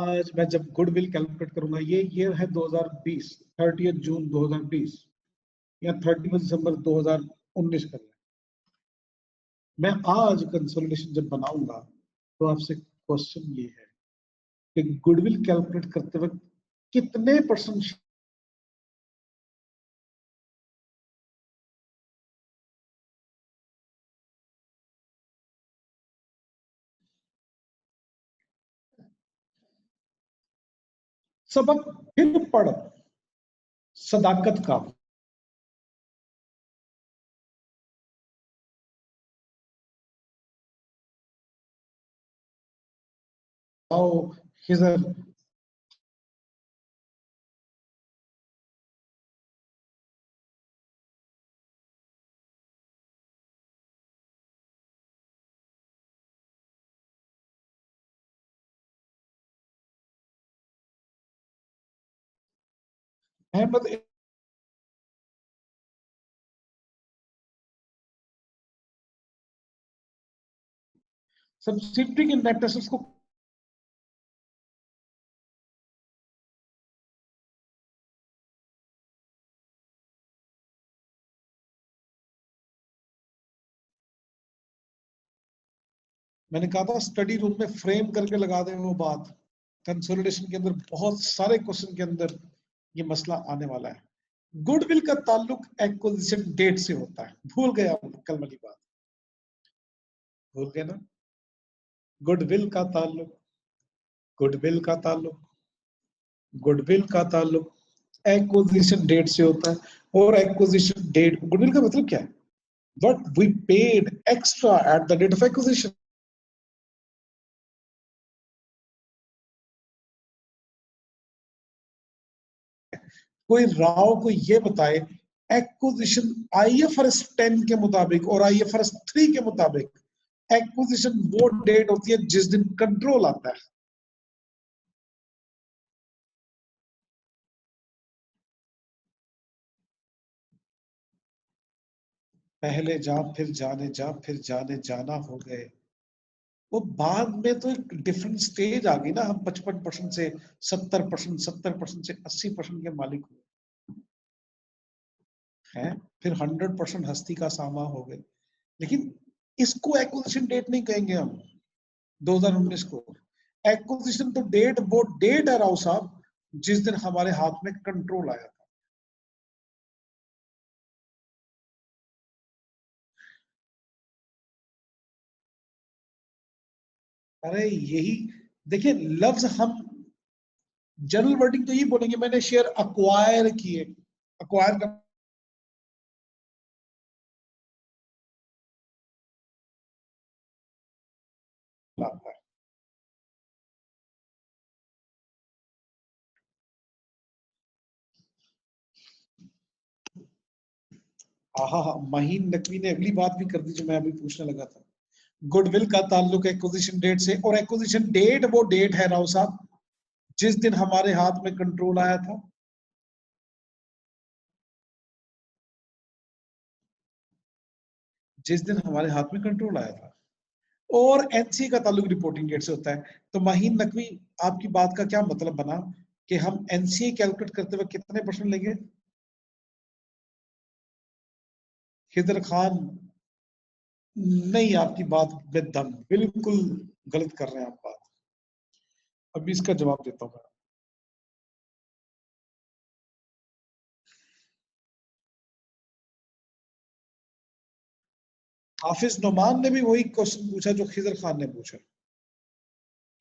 आज मैं जब गुडविल कैलकुलेट करूंगा, ये ईयर है 2020, 30 जून 2020 या 31 दिसंबर 2019 कर लें। मैं आज कंसोलिडेशन जब बनाऊंगा तो आपसे क्वेश्चन ये है कि गुडविल कैलकुलेट करते वक्त कितने परसेंट सबक फिर पढ़, सदाकत का। आओ खिजर, अहमद, सब्सिडी के नेट एसेट्स को मैंने कहा था स्टडी रूम में फ्रेम करके लगा दें वो बात, कंसोलिडेशन के अंदर बहुत सारे क्वेश्चन के अंदर ये मसला आने वाला है। गुडविल का ताल्लुक एक्विजिशन डेट से होता है। भूल गए आप कल वाली बात, भूल गए ना? गुडविल का ताल्लुक, गुडविल का ताल्लुक, गुडविल का ताल्लुक एक्विजिशन डेट से होता है। और एक्विजिशन डेट, गुडविल का मतलब क्या है? What we paid extra at the date of acquisition. कोई राव को ये बताए एक्विजिशन IFRS 10 के मुताबिक और IFRS 3 के मुताबिक एक्विजिशन वो डेट होती है जिस दिन कंट्रोल आता है। पहले जा फिर जाने जा फिर जाने जाना हो गए। वो बाद में तो एक डिफरेंट स्टेज आ गई ना, हम 55% से 70%, 70% से 80% के मालिक हुए हैं, फिर 100% हस्ती का सामा हो गए। लेकिन इसको एक्विजिशन डेट नहीं कहेंगे हम 2019 को। एक्विजिशन तो डेट वो डेट है राव साहब जिस दिन हमारे हाथ में कंट्रोल आया था। अरे यही देखिए लफ्ज, हम जनरल वर्डिंग तो यही बोलेंगे मैंने शेयर अक्वायर किए, अक्वायर का आता है। हाँ, महीन नकवी ने अगली बात भी कर दी जो मैं अभी पूछने लगा था। गुडविल का ताल्लुक एक्विजिशन डेट से, और एक्विजिशन डेट वो डेट है राव साहब जिस दिन हमारे हाथ में कंट्रोल आया था। जिस दिन हमारे हाथ में कंट्रोल आया था। और एनसीए का ताल्लुक रिपोर्टिंग डेट से होता है। तो महीन नकवी, आपकी बात का क्या मतलब बना कि हम एनसीए कैलकुलेट करते हुए कितने परसेंट लेंगे? खिदर खान, नहीं, आपकी बात में दम, बिल्कुल गलत कर रहे हैं आप बात। अभी इसका जवाब देता हूं मैं। हाफिज नोमान ने भी वही क्वेश्चन पूछा जो खिदर खान ने पूछा।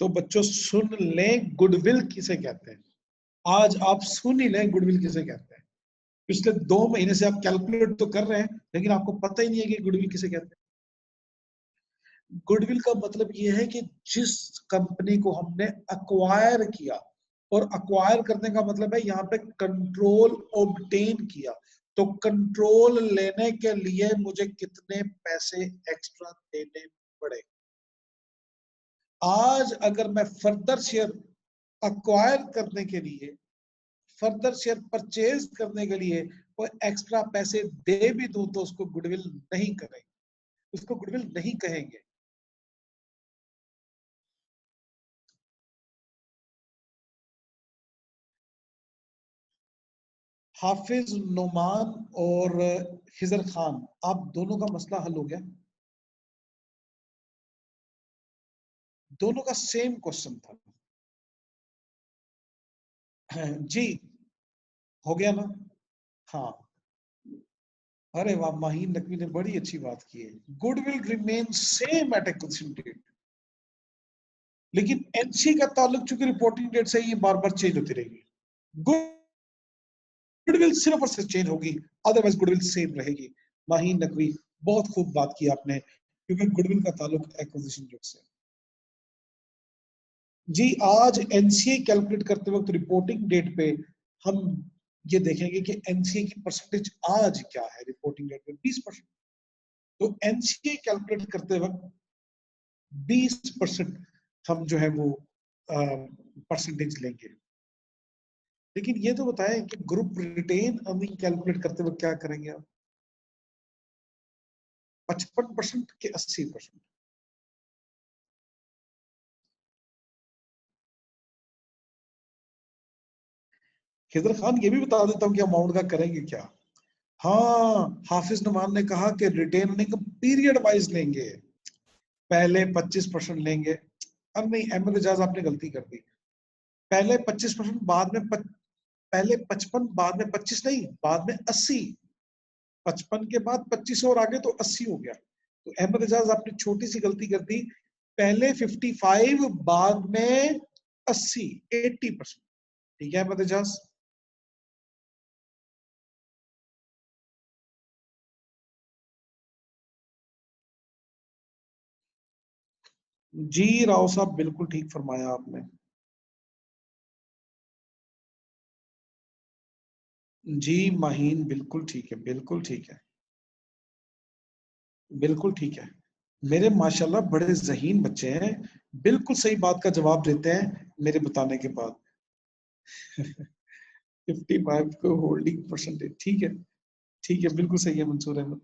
तो बच्चों सुन लें गुडविल किसे कहते हैं। आज आप सुन ही लें गुडविल किसे कहते हैं। पिछले 2 महीने से आप कैलकुलेट तो कर रहे हैं लेकिन आपको पता ही नहीं है कि गुडविल किसे कहते हैं। गुडविल का मतलब यह है कि जिस कंपनी को हमने अक्वायर किया, और अक्वायर करने का मतलब है यहाँ पे कंट्रोल ऑब्टेन किया, तो कंट्रोल लेने के लिए मुझे कितने पैसे एक्स्ट्रा देने पड़े। आज अगर मैं फर्दर शेयर अक्वायर करने के लिए, फर्दर शेयर परचेज करने के लिए कोई एक्स्ट्रा पैसे दे भी दूं तो उसको गुडविल नहीं करेंगे, उसको गुडविल नहीं कहेंगे। हाफिज नोमान और खिजर खान, आप दोनों का मसला हल हो गया। दोनों का सेम क्वेश्चन था जी, हो गया ना? हाँ, अरे वाह, माहीन नकवी ने बड़ी अच्छी बात की है। Goodwill remain same at acquisition date, लेकिन एनसी का ताल्लुक चूंकि रिपोर्टिंग डेट से ये बार बार चेंज होती रहेगी। गुडविल सिर्फ और सिर्फ चेंज होगी, अदरवाइज गुडविल सेम रहेगी। माहीन नकवी, बहुत खूब बात की आपने, क्योंकि गुडविल का ताल्लुक एक्विजिशन डेट से। जी, आज एनसीए कैलकुलेट करते वक्त रिपोर्टिंग डेट पे हम ये देखेंगे कि एनसीए की परसेंटेज आज क्या है। रिपोर्टिंग डेट पे 20%, तो एनसीए कैलकुलेट करते वक्त 20% हम जो है वो परसेंटेज लेंगे। लेकिन ये तो बताएं कि ग्रुप रिटेन अर्निंग कैलकुलेट करते वक्त क्या करेंगे आप? 55% के 80%? खिजर खान, ये भी बता देता हूँ कि अमाउंट का करेंगे क्या। हाँ, हाफिज नुमान ने कहा कि रिटेन अर्निंग पीरियड वाइज लेंगे, पहले 25% लेंगे। अब नहीं, अहमद एजाज आपने गलती कर दी। पहले 25%, बाद में पहले 55, बाद में 25 नहीं, बाद में 80। 55 के बाद 25 और आगे तो 80 हो गया। तो अहमद एजाज आपने छोटी सी गलती कर दी, पहले 55 बाद में 80, 80%। ठीक है अहमद एजाज? जी राव साहब बिल्कुल ठीक फरमाया आपने। जी माहीन बिल्कुल ठीक है, बिल्कुल ठीक है, बिल्कुल ठीक है। मेरे माशाल्लाह बड़े ज़हीन बच्चे हैं, बिल्कुल सही बात का जवाब देते हैं मेरे बताने के बाद। 55 को होल्डिंग परसेंटेज, ठीक है, ठीक है, बिल्कुल सही है मंसूर अहमद।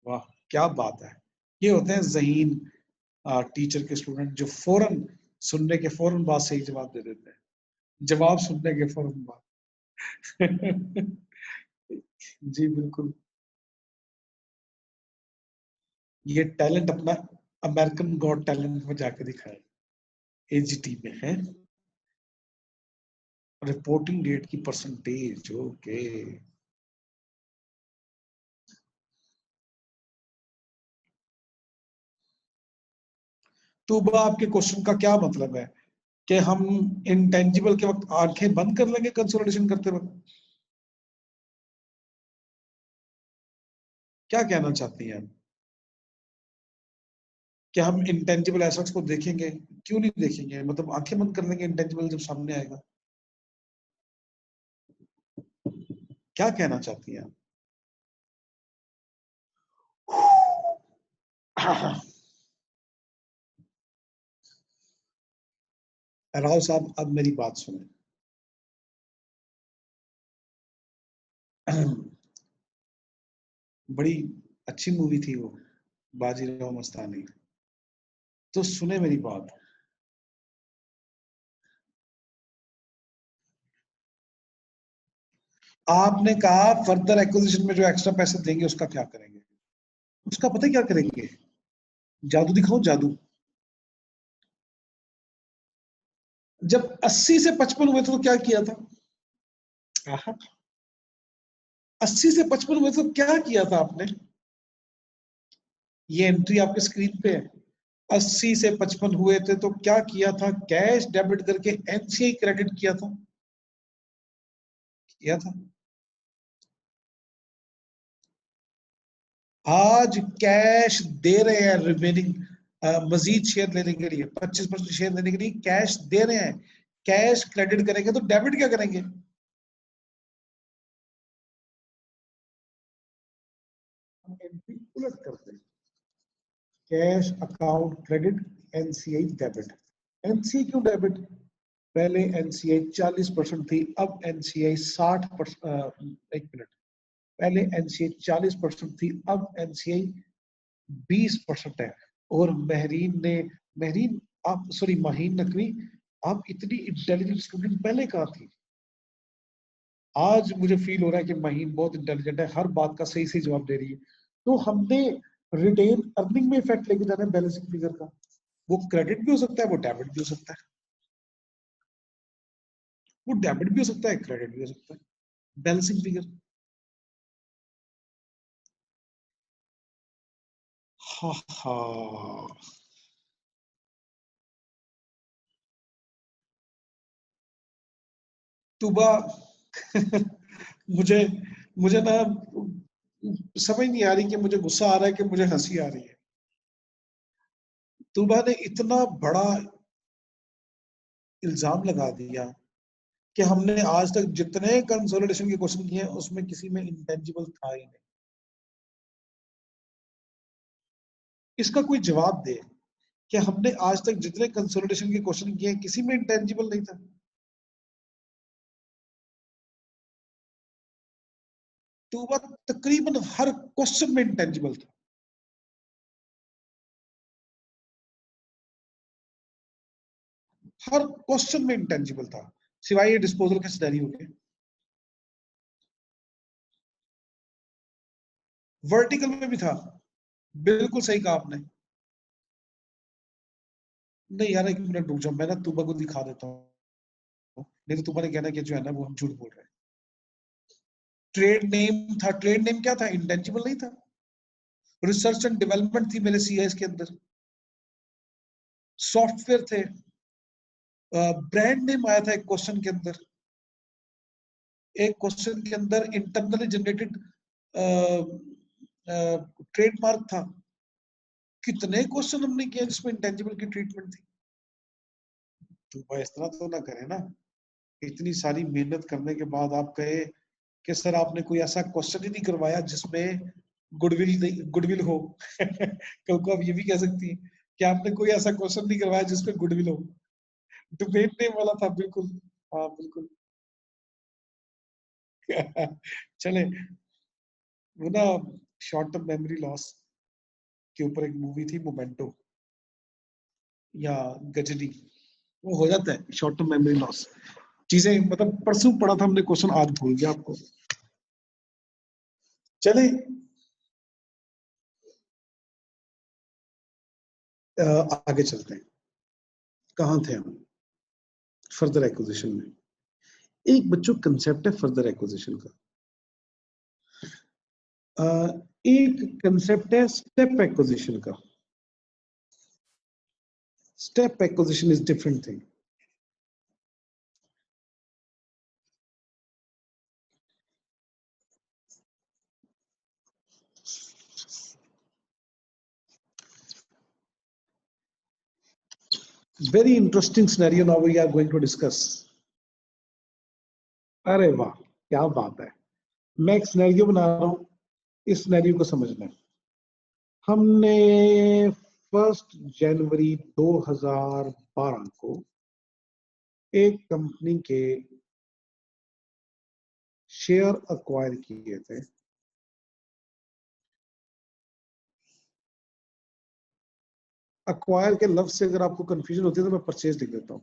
वाह क्या बात है। ये होते हैं ज़हीन टीचर के स्टूडेंट, जो फौरन सुनने के फौरन बाद सही जवाब दे देते हैं, जवाब सुनने के फौरन बाद। जी बिल्कुल। ये टैलेंट अपना अमेरिकन गॉड टैलेंट में जाके दिखाए, एजीटी में है। रिपोर्टिंग डेट की परसेंटेज, ओके। तो अब आपके क्वेश्चन का क्या मतलब है कि हम इंटेंजिबल के वक्त आंखें बंद कर लेंगे कंसोलिडेशन करते वक्त? क्या कहना चाहती हैं आप? क्या हम इंटेंजिबल एसेट्स को देखेंगे? क्यों नहीं देखेंगे, मतलब आंखें बंद कर लेंगे इंटेंजिबल जब सामने आएगा? क्या कहना चाहती हैं आप? राव साहब अब मेरी बात सुने। बड़ी अच्छी मूवी थी वो, बाजीराव मस्तानी। तो सुने मेरी बात। आपने कहा फर्दर एक्विजिशन में जो एक्स्ट्रा पैसे देंगे उसका क्या करेंगे? उसका पता है क्या करेंगे? जादू दिखाओ, जादू। जब 80 से 55 हुए थे तो क्या किया था? आहा, 80 से 55 हुए तो क्या किया था आपने? ये एंट्री आपके स्क्रीन पे है। 80 से 55 हुए थे तो क्या किया था? कैश डेबिट करके एनसीआई क्रेडिट किया था, किया था। आज कैश दे रहे हैं रिमेनिंग, मजीद शेयर लेने के लिए, 25% शेयर लेने के लिए कैश दे रहे हैं। कैश क्रेडिट करेंगे तो डेबिट क्या करेंगे? हम एंट्री उलट करते हैं, cash account credit, NCI debit. NCI क्यों डेबिट? पहले एनसीआई 40% थी, अब एनसीआई 60%। एक मिनट, पहले एनसीआई 40% थी, अब एनसीआई 20% है। और महरीन ने, महरीन, आप सॉरी माहीन नकवी, आप इतनी इंटेलिजेंट स्टूडेंट पहले कहाँ थी? आज मुझे फील हो रहा है कि माहीन बहुत इंटेलिजेंट है, हर बात का सही सही जवाब दे रही है। तो हमने रिटेन अर्निंग में इफेक्ट लेके जाना है बैलेंसिंग फिगर का। वो क्रेडिट भी हो सकता है, वो डेबिट भी हो सकता है, वो डेबिट भी हो सकता है, क्रेडिट भी हो सकता है, बैलेंसिंग फिगर। हा हा। तुबा। मुझे मुझे ना समझ नहीं आ रही कि मुझे गुस्सा आ रहा है कि मुझे हंसी आ रही है। तुबा ने इतना बड़ा इल्जाम लगा दिया कि हमने आज तक जितने कंसोलिडेशन के क्वेश्चन किए हैं उसमें किसी में इंटेंजिबल था ही नहीं। इसका कोई जवाब दे कि हमने आज तक जितने कंसोलिडेशन के क्वेश्चन किए हैं किसी में इंटेंजिबल नहीं था। तुबा तकरीबन हर क्वेश्चन में इंटेंजिबल था, हर क्वेश्चन में इंटेंजिबल था, सिवाय ये डिस्पोजल के सिनेरियो के। वर्टिकल में भी था, बिल्कुल सही कहा आपने। नहीं यार, 1 मिनट रुक जाओ, मैं ना तुबा को दिखा देता हूँ, नहीं तो तुबा ने कहना कि जो है ना वो हम झूठ बोल रहे हैं। ट्रेड नेम था, ट्रेड नेम क्या था? इंटेंजिबल नहीं था। रिसर्च एंड डेवलपमेंट थी मेरे सीआईएस के अंदर। सॉफ्टवेयर थे। ब्रांड नेम आया था एक क्वेश्चन के अंदर। एक क्वेश्चन के अंदर इंटरनली जनरेटेड ट्रेडमार्क था। कितने क्वेश्चन हमने किए जिसमें इंटेंजिबल की ट्रीटमेंट थी। तो भाई इस तरह तो ना करें ना, इतनी सारी मेहनत करने के बाद आप कहे कि सर आपने कोई ऐसा क्वेश्चन ही नहीं करवाया जिसमें गुडविल हो। कल को आप ये भी कह सकती हैं कि आपने कोई ऐसा क्वेश्चन नहीं करवाया जिसमें गुडविल हो। डोमेन नेम वाला था बिल्कुल। हाँ बिल्कुल। चले, वो ना शॉर्ट टर्म मेमोरी लॉस के ऊपर एक मूवी थी मोमेंटो या गजनी, वो हो जाता है शॉर्ट टर्म मेमोरी लॉस। चीजें मतलब परसों पढ़ा था हमने क्वेश्चन, आज भूल गया आपको। चले आगे चलते हैं। कहाँ थे हम? फर्दर एक्विजिशन में एक बच्चों कंसेप्ट है फर्दर एक्विजिशन का। एक कंसेप्ट है स्टेप एक्विजिशन का। Step acquisition is different thing. Very interesting scenario now we are going to discuss. अरे वाह, क्या बात है। मैं एक सिनेरियो बना रहा हूं, इस सिनेरियो को समझना है। हमने 1 जनवरी 2012 को एक कंपनी के शेयर अक्वायर किए थे। अक्वायर के लफ्ज से अगर आपको कंफ्यूजन होती है तो मैं परचेज लिख देता हूं।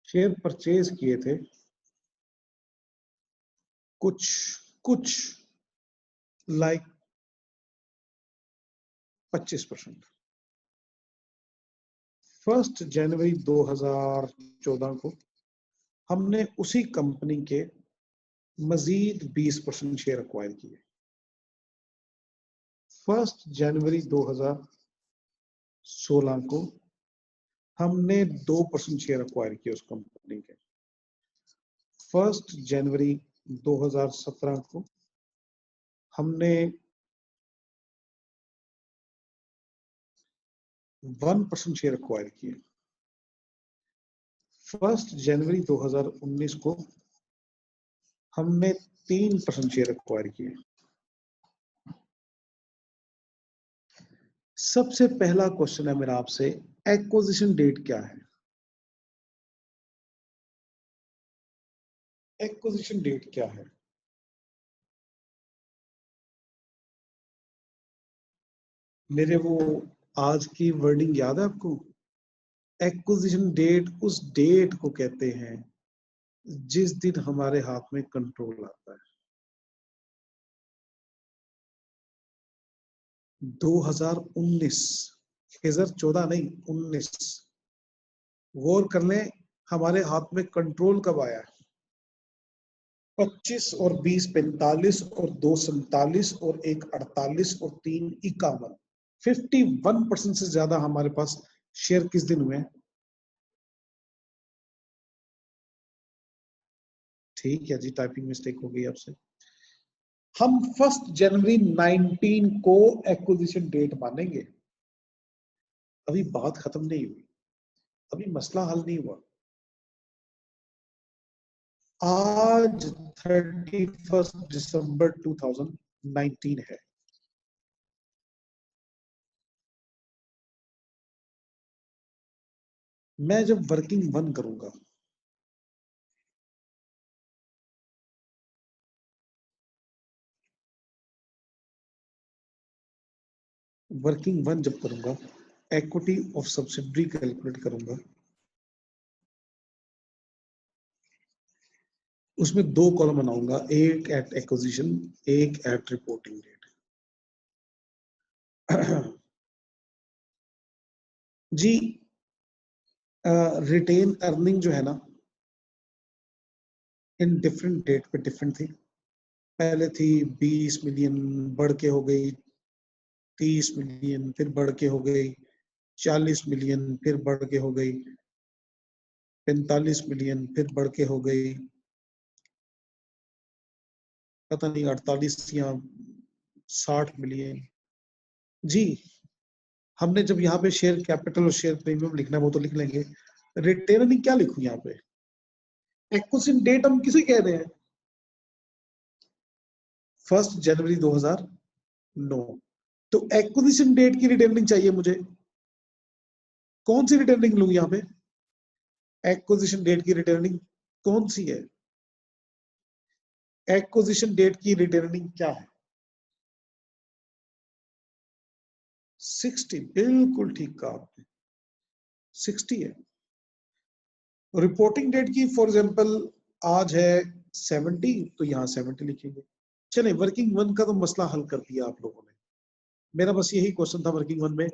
शेयर परचेज किए थे कुछ लाइक 25%। 1 जनवरी 2014 को हमने उसी कंपनी के मजीद 20% शेयर अक्वायर किए। 1 जनवरी 2016 को हमने 2% शेयर अक्वायर किए उस कंपनी के। 1 जनवरी 2017 को हमने 1% शेयर अक्वायर किए। 1 जनवरी 2019 को हमने 3% शेयर अक्वायर किए। सबसे पहला क्वेश्चन है मेरा आपसे, एक्विजिशन डेट क्या है? एक्विजिशन डेट क्या है? मेरे वो आज की वर्डिंग याद है आपको? एक्विजिशन डेट उस डेट को कहते हैं जिस दिन हमारे हाथ में कंट्रोल आता है। 2019, 2014 नहीं, 19। गौर कर लें, हमारे हाथ में कंट्रोल कब आया? 25 और 20 45 और 2 47 और 1 48 और 3 51। 51% से ज्यादा हमारे पास शेयर किस दिन हुए? ठीक है जी, टाइपिंग मिस्टेक हो गई आपसे। हम 1 जनवरी 19 को एक्विजिशन डेट मानेंगे। अभी बात खत्म नहीं हुई, अभी मसला हल नहीं हुआ। आज 31 दिसंबर 2019 है। मैं जब वर्किंग 1 करूंगा, वर्किंग 1 जब करूंगा, इक्विटी ऑफ सब्सिडरी कैलकुलेट करूंगा। उसमें 2 कॉलम बनाऊंगा, एक एट एक्विजिशन, एक एट रिपोर्टिंग डेट। जी रिटेन अर्निंग जो है ना, इन डिफरेंट डेट पे डिफरेंट थी। पहले थी 20 मिलियन, बढ़ के हो गई 30 मिलियन, फिर बढ़ के हो गई 40 मिलियन, फिर बढ़ के हो गई 45 मिलियन, फिर बढ़ के हो गई पता नहीं 48 या 60 मिलियन। जी, हमने जब यहाँ पे शेयर कैपिटल और शेयर प्रीमियम लिखना है वो तो लिख लेंगे। रिटेन अर्निंग क्या लिखूं यहाँ पे? एक्विजिशन डेट हम किसे कह रहे हैं? 1 जनवरी 2009। तो एक्विजिशन डेट की रिटर्निंग चाहिए मुझे। कौन सी रिटर्निंग लूं यहाँ पे? एक्विजिशन डेट की रिटर्निंग कौन सी है? एक्विजिशन डेट की रिटर्निंग क्या है? 60, बिल्कुल ठीक कहा आपने, 60 है। रिपोर्टिंग डेट की फॉर एग्जांपल आज है 70, तो यहाँ 70 लिखेंगे। चले, वर्किंग वन का तो मसला हल कर दिया आप लोगों ने। मेरा बस यही क्वेश्चन था वर्किंग वन में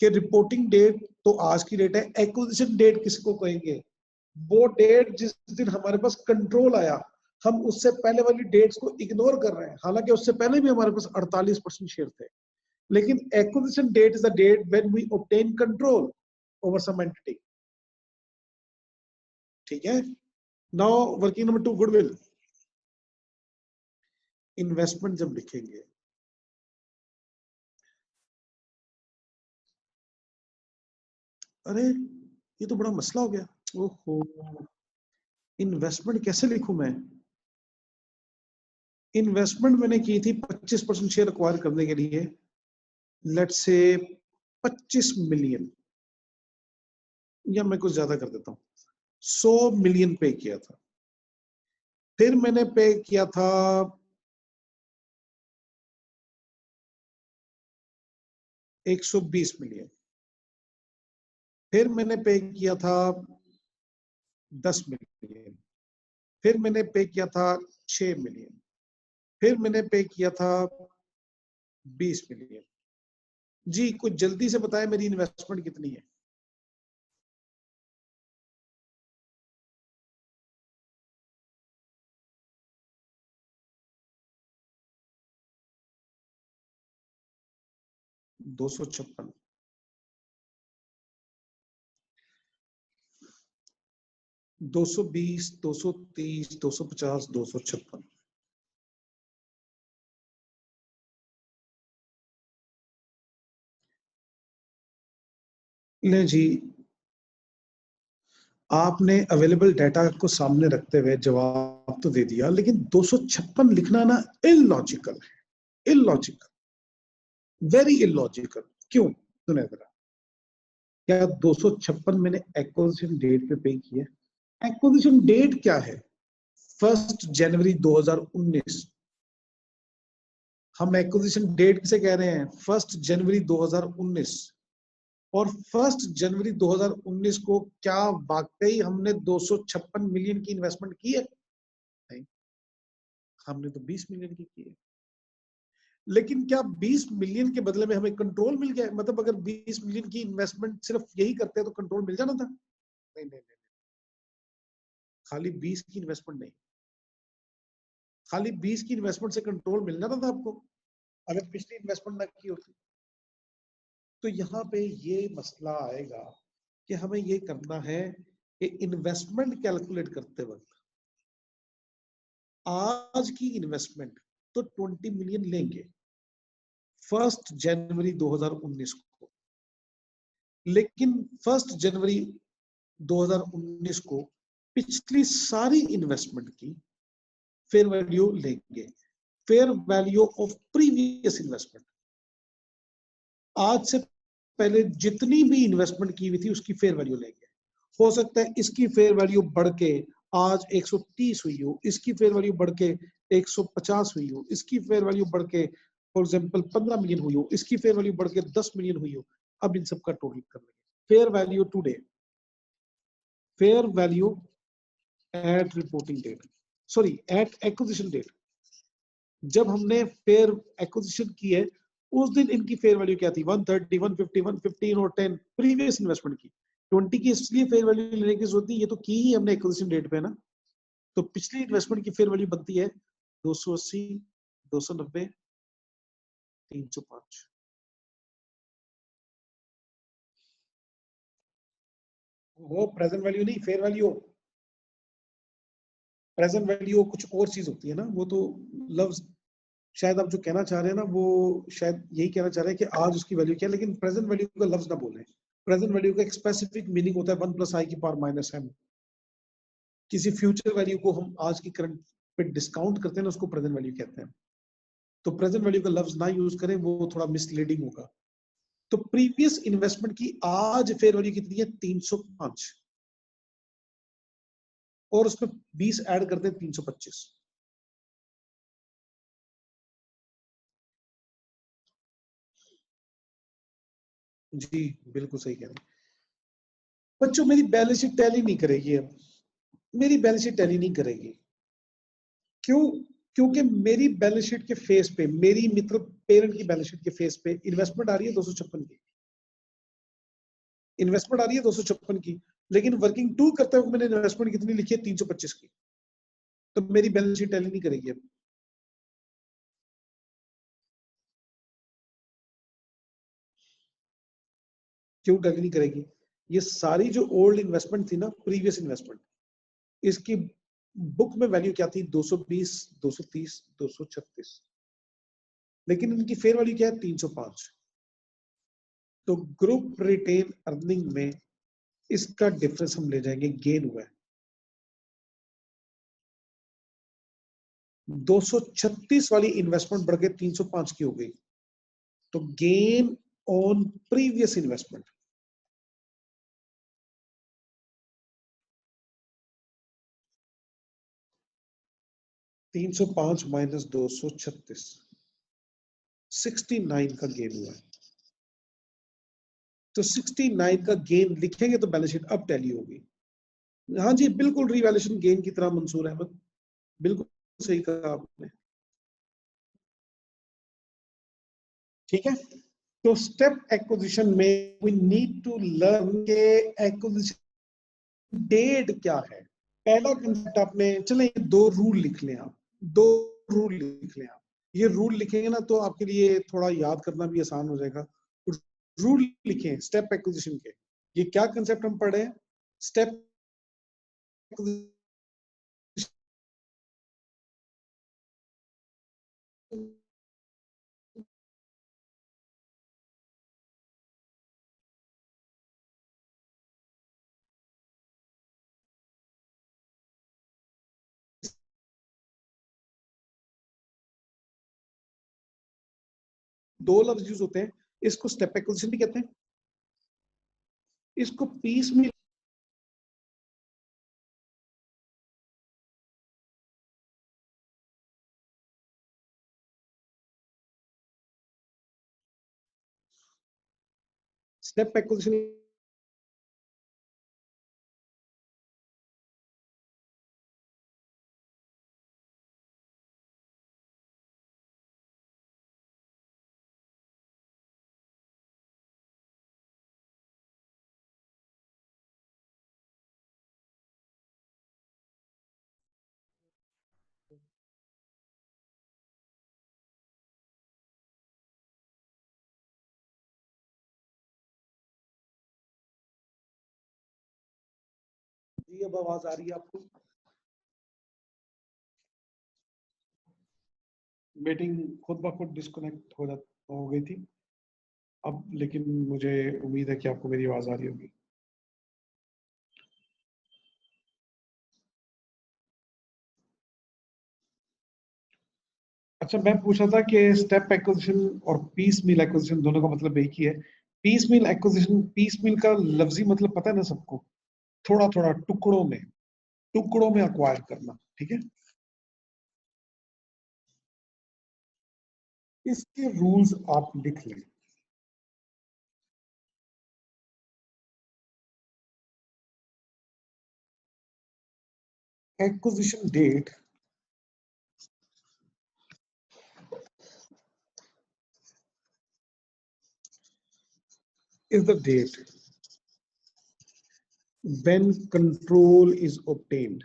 कि रिपोर्टिंग डेट तो आज की डेट है, एक्विजिशन डेट किसको कहेंगे? वो डेट जिस दिन हमारे पास कंट्रोल आया। हम उससे पहले वाली डेट्स को इग्नोर कर रहे हैं, हालांकि उससे पहले भी हमारे पास 48% शेयर थे। लेकिन acquisition date is the date when we obtain control over some entity. ठीक है। Now working number 2, goodwill. Investment जब लिखेंगे, अरे ये तो बड़ा मसला हो गया। ओहो, इन्वेस्टमेंट कैसे लिखूं मैं? इन्वेस्टमेंट मैंने की थी 25% शेयर एक्वायर करने के लिए, लेट्स से 25 मिलियन, या मैं कुछ ज्यादा कर देता हूं, 100 मिलियन पे किया था। फिर मैंने पे किया था 120 मिलियन। फिर मैंने पे किया था 10 मिलियन। फिर मैंने पे किया था 6 मिलियन। फिर मैंने पे किया था 20 मिलियन। जी, कुछ जल्दी से बताएं मेरी इन्वेस्टमेंट कितनी है? दो सौ छप्पन। 220, 230, 250, 256। ले जी, आपने अवेलेबल डाटा को सामने रखते हुए जवाब तो दे दिया, लेकिन 256 लिखना ना इलॉजिकल है, इलॉजिकल, वेरी इलॉजिकल। क्यों? सुने जरा। क्या 256 मैंने एक्विजिशन डेट पे पे किया? एक्विजिशन डेट क्या है? 1 जनवरी 2019। हम एक्विजिशन डेट किसे कह रहे हैं? 1 जनवरी 2019। और 1 जनवरी 2019 को क्या वाकई हमने 256 मिलियन की इन्वेस्टमेंट की है? नहीं, हमने तो 20 मिलियन की है। लेकिन क्या 20 मिलियन के बदले में हमें कंट्रोल मिल गया? मतलब अगर 20 मिलियन की इन्वेस्टमेंट सिर्फ यही करते तो कंट्रोल मिल जाना था? नहीं नहीं नहीं, खाली 20 की इन्वेस्टमेंट नहीं, खाली 20 की इन्वेस्टमेंट से कंट्रोल मिल जाना था आपको, अगर पिछली इन्वेस्टमेंट ना की होती। तो यहाँ पे ये मसला आएगा कि हमें ये करना है कि इन्वेस्टमेंट कैलकुलेट करते वक्त आज की इन्वेस्टमेंट तो 20 मिलियन लेंगे 1 जनवरी 2019 को, लेकिन 1 जनवरी 2019 को पिछली सारी इन्वेस्टमेंट की फेयर वैल्यू लेंगे, fair value of previous investment. आज से पहले जितनी भी इन्वेस्टमेंट की हुई थी उसकी फेयर वैल्यू लेंगे। हो सकता है इसकी फेयर वैल्यू बढ़ के आज 130 हुई हो, इसकी फेयर वैल्यू बढ़ के 150 हुई हो, इसकी फेयर वैल्यू बढ़ के फॉर एग्जांपल 15 मिलियन हुई हो, इसकी फेयर वैल्यू बढ़ के 10 मिलियन हुई हो। अब इन सब का टोटल कर लेंगे। Fair value today, fair value at reporting date, sorry at acquisition date. जब हमने फेयर एक्विजिशन की है उस दिन इनकी फेयर वैल्यू क्या थी? 130, 150, 115 और 10 प्रीवियस इन्वेस्टमेंट की। 20 की इसलिए फेयर वैल्यू लेने की जरूरत नहीं, ये तो की ही हमने एक्विजिशन डेट पे ना, तो पिछली इन्वेस्टमेंट की फेयर वैल्यू बनती है 280, 290, 305। वो प्रेजेंट वैल्यू नहीं, फेयर वैल्यू। प्रेजेंट वैल्यू कुछ और चीज होती है ना, वो तो लफ्ज शायद आप जो कहना चाह रहे हैं ना, वो शायद यही कहना चाह रहे हैं कि आज उसकी वैल्यू क्या है, लेकिन प्रेजेंट वैल्यू का लफ्ज ना बोलें। प्रेजेंट वैल्यू का एक स्पेसिफिक मीनिंग होता है 1 + i की पावर -m। किसी फ्यूचर वैल्यू को हम आज की करंट पे डिस्काउंट करते हैं ना, उसको प्रेजेंट वैल्यू कहते हैं। तो प्रेजेंट वैल्यू का लफ्ज ना यूज करें, वो थोड़ा मिसलीडिंग होगा। तो प्रीवियस इन्वेस्टमेंट की आज फेयर वैल्यू कितनी है? 305, और उसमें 20 ऐड करते हैं, 325। जी बिल्कुल सही कह रहे हैं बच्चों। मेरी बैलेंस शीट टैली नहीं करेगी अब, मेरी बैलेंस शीट टैली नहीं करेगी। क्यों? क्योंकि मेरी बैलेंस शीट के फेस पे, मेरी मित्र पेरेंट की बैलेंस शीट के फेस पे इन्वेस्टमेंट आ रही है 256 की, इन्वेस्टमेंट आ रही है 256 की, लेकिन वर्किंग टू करते हुए मैंने इन्वेस्टमेंट कितनी लिखी है? 325 की। तो मेरी बैलेंस शीट टैली नहीं करेगी अब। क्यों टैली नहीं करेगी? ये सारी जो ओल्ड इन्वेस्टमेंट थी ना, प्रीवियस इन्वेस्टमेंट, इसकी बुक में वैल्यू क्या थी? 220, 230, 236, लेकिन इनकी फेयर वैल्यू क्या है? 305। तो ग्रुप रिटेन अर्निंग में इसका डिफरेंस हम ले जाएंगे, गेन हुआ है। 236 वाली इन्वेस्टमेंट बढ़ के 305 की हो गई, तो गेन ऑन प्रीवियस इन्वेस्टमेंट। तीन सौ पांच माइनस 236, 69 का गेन हुआ है। तो 69 का गेन लिखेंगे तो बैलेंस शीट अब टैली होगी। हाँ जी बिल्कुल, रिवैल्यूएशन गेन की तरह मंसूर अहमद, बिल्कुल सही कहा आपने। ठीक है, तो स्टेप एक्विजिशन में वी नीड टू लर्न के एक्विजिशन डेट क्या है। पहला कंसेप्ट आपने, चले दो रूल लिख लें आप, दो रूल लिख लें आप। ये रूल लिखेंगे ना तो आपके लिए थोड़ा याद करना भी आसान हो जाएगा। रूल लिखें स्टेप एक्विजिशन के। ये क्या कंसेप्ट हम पढ़े हैं? स्टेप, दो लफ्ज यूज होते हैं, इसको स्टेप एक्विजिशन भी कहते हैं, इसको पीस में। स्टेप एक्विजिशन जी, अब आवाज आ रही है आपको? मीटिंग खुद ब खुद डिस्कनेक्ट हो गई थी अब, लेकिन मुझे उम्मीद है कि आपको मेरी आवाज आ रही होगी। अच्छा, मैं पूछ रहा था कि स्टेप एक्विजिशन और पीस मील एक्विजिशन दोनों का मतलब एक ही है। पीस मील एक्विजिशन, पीस मील का लफ्जी मतलब पता है ना सबको? थोड़ा थोड़ा टुकड़ों में, टुकड़ों में अक्वायर करना। ठीक है, इसके रूल्स आप लिख लें। Acquisition date is the date when control is obtained.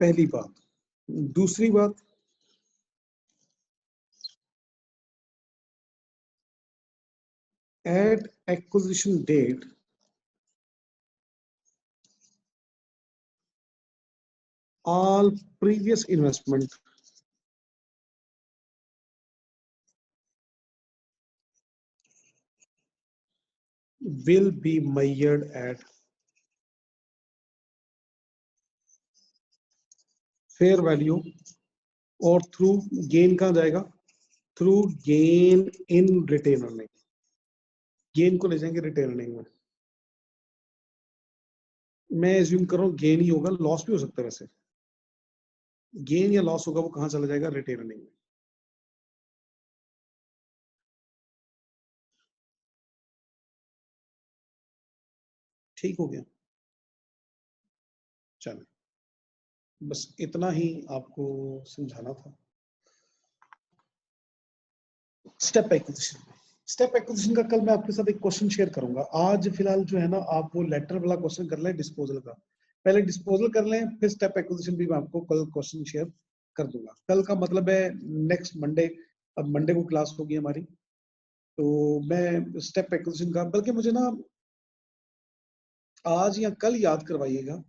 पहली बात। दूसरी बात, at acquisition date all previous investment will be measured at fair value और थ्रू गेन कहाँ जाएगा, through gain in retain earning, gain को ले जाएंगे रिटेन अर्निंग में। मैं एज्यूम कर रहा हूँ गेन ही होगा, लॉस भी हो सकता है, वैसे गेन या लॉस होगा वो कहाँ चला जाएगा, रिटेन अर्निंग में। ठीक हो गया, चलो बस इतना ही आपको समझाना था। स्टेप एक्विजिशन, स्टेप एक्विजिशन का कल मैं आपके साथ एक क्वेश्चन शेयर करूंगा। आज फिलहाल जो है ना, आप वो लेटर वाला क्वेश्चन कर लें डिस्पोजल का, पहले डिस्पोजल कर लें, फिर स्टेप एक्विजिशन भी मैं आपको कल क्वेश्चन शेयर कर दूंगा। कल का मतलब है नेक्स्ट मंडे, अब मंडे को क्लास होगी हमारी, तो मैं स्टेप एक्विजिशन का, बल्कि मुझे ना आज या कल याद करवाइएगा,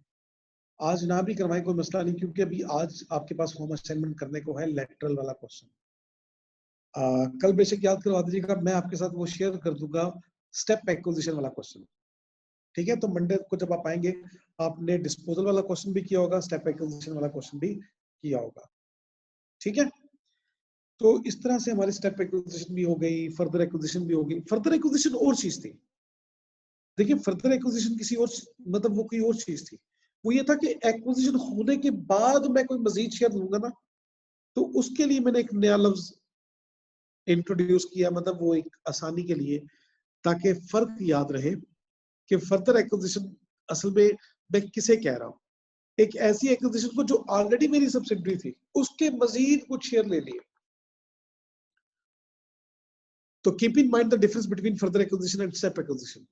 आज ना भी करवाएं कोई मसला नहीं, क्योंकि अभी आज आपके पास होम असाइनमेंट करने को है लेटरल वाला क्वेश्चन। कल बेशक याद करवा दीजिएगा, मैं आपके साथ वो शेयर कर दूंगा स्टेप एक्विजिशन वाला क्वेश्चन। ठीक है, तो मंडे को जब आप आएंगे, आपने डिस्पोजल वाला क्वेश्चन भी किया होगा, स्टेप एक्विजिशन वाला क्वेश्चन भी किया होगा। ठीक है, तो इस तरह से हमारी स्टेप एक्विजिशन भी हो गई, फर्दर एक्विजिशन भी हो गई। फर्दर एक्विजिशन और चीज थी, देखिए फर्दर एक्विजिशन किसी और, मतलब वो कोई और चीज थी। वो ये था कि एक्विजिशन होने के बाद मैं कोई मजीद शेयर लूंगा ना, तो उसके लिए मैंने एक नया लफ्ज इंट्रोड्यूस किया, मतलब वो एक आसानी के लिए, ताकि फर्क याद रहे कि फर्दर एक्विजिशन असल में मैं किसे कह रहा हूँ। एक ऐसी एक्विजिशन को जो ऑलरेडी मेरी सब्सिडरी थी, उसके मजीद कुछ शेयर ले लिए। तो keep in mind the difference between further acquisition and step acquisition.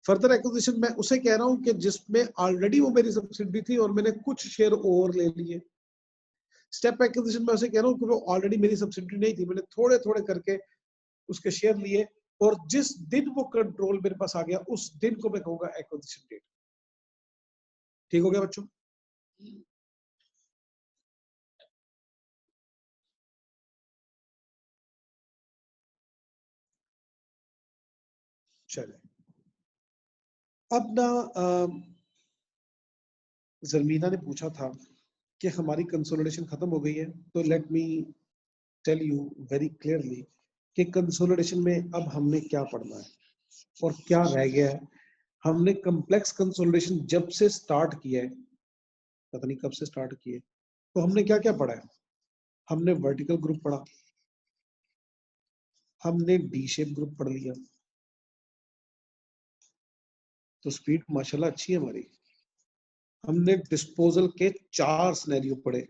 Further acquisition मैं उसे कह रहा हूं कि जिसमें ऑलरेडी वो मेरी सब्सिडरी थी और मैंने कुछ शेयर और ले लिए। स्टेप एक्विजिशन में उसे कह रहा हूं कि वो ऑलरेडी मेरी सब्सिडरी नहीं थी, मैंने थोड़े थोड़े करके उसके शेयर लिए, और जिस दिन वो कंट्रोल मेरे पास आ गया उस दिन को मैं कहूंगा एक्विजिशन डेट। ठीक हो गया बच्चों? चले, अब ना जरमीना ने पूछा था कि हमारी कंसोलिडेशन खत्म हो गई है, तो let me tell you very clearly कि कंसोलिडेशन में अब हमने क्या पढ़ना है और क्या रह गया है। हमने कॉम्प्लेक्स कंसोलिडेशन जब से स्टार्ट किया है, पता नहीं कब से स्टार्ट किए, तो हमने क्या क्या पढ़ा है। हमने वर्टिकल ग्रुप पढ़ा, हमने डी शेप ग्रुप पढ़ लिया, तो स्पीड माशाल्लाह अच्छी है हमारी। हमने डिस्पोजल के 4 सिनेरियो पढ़े,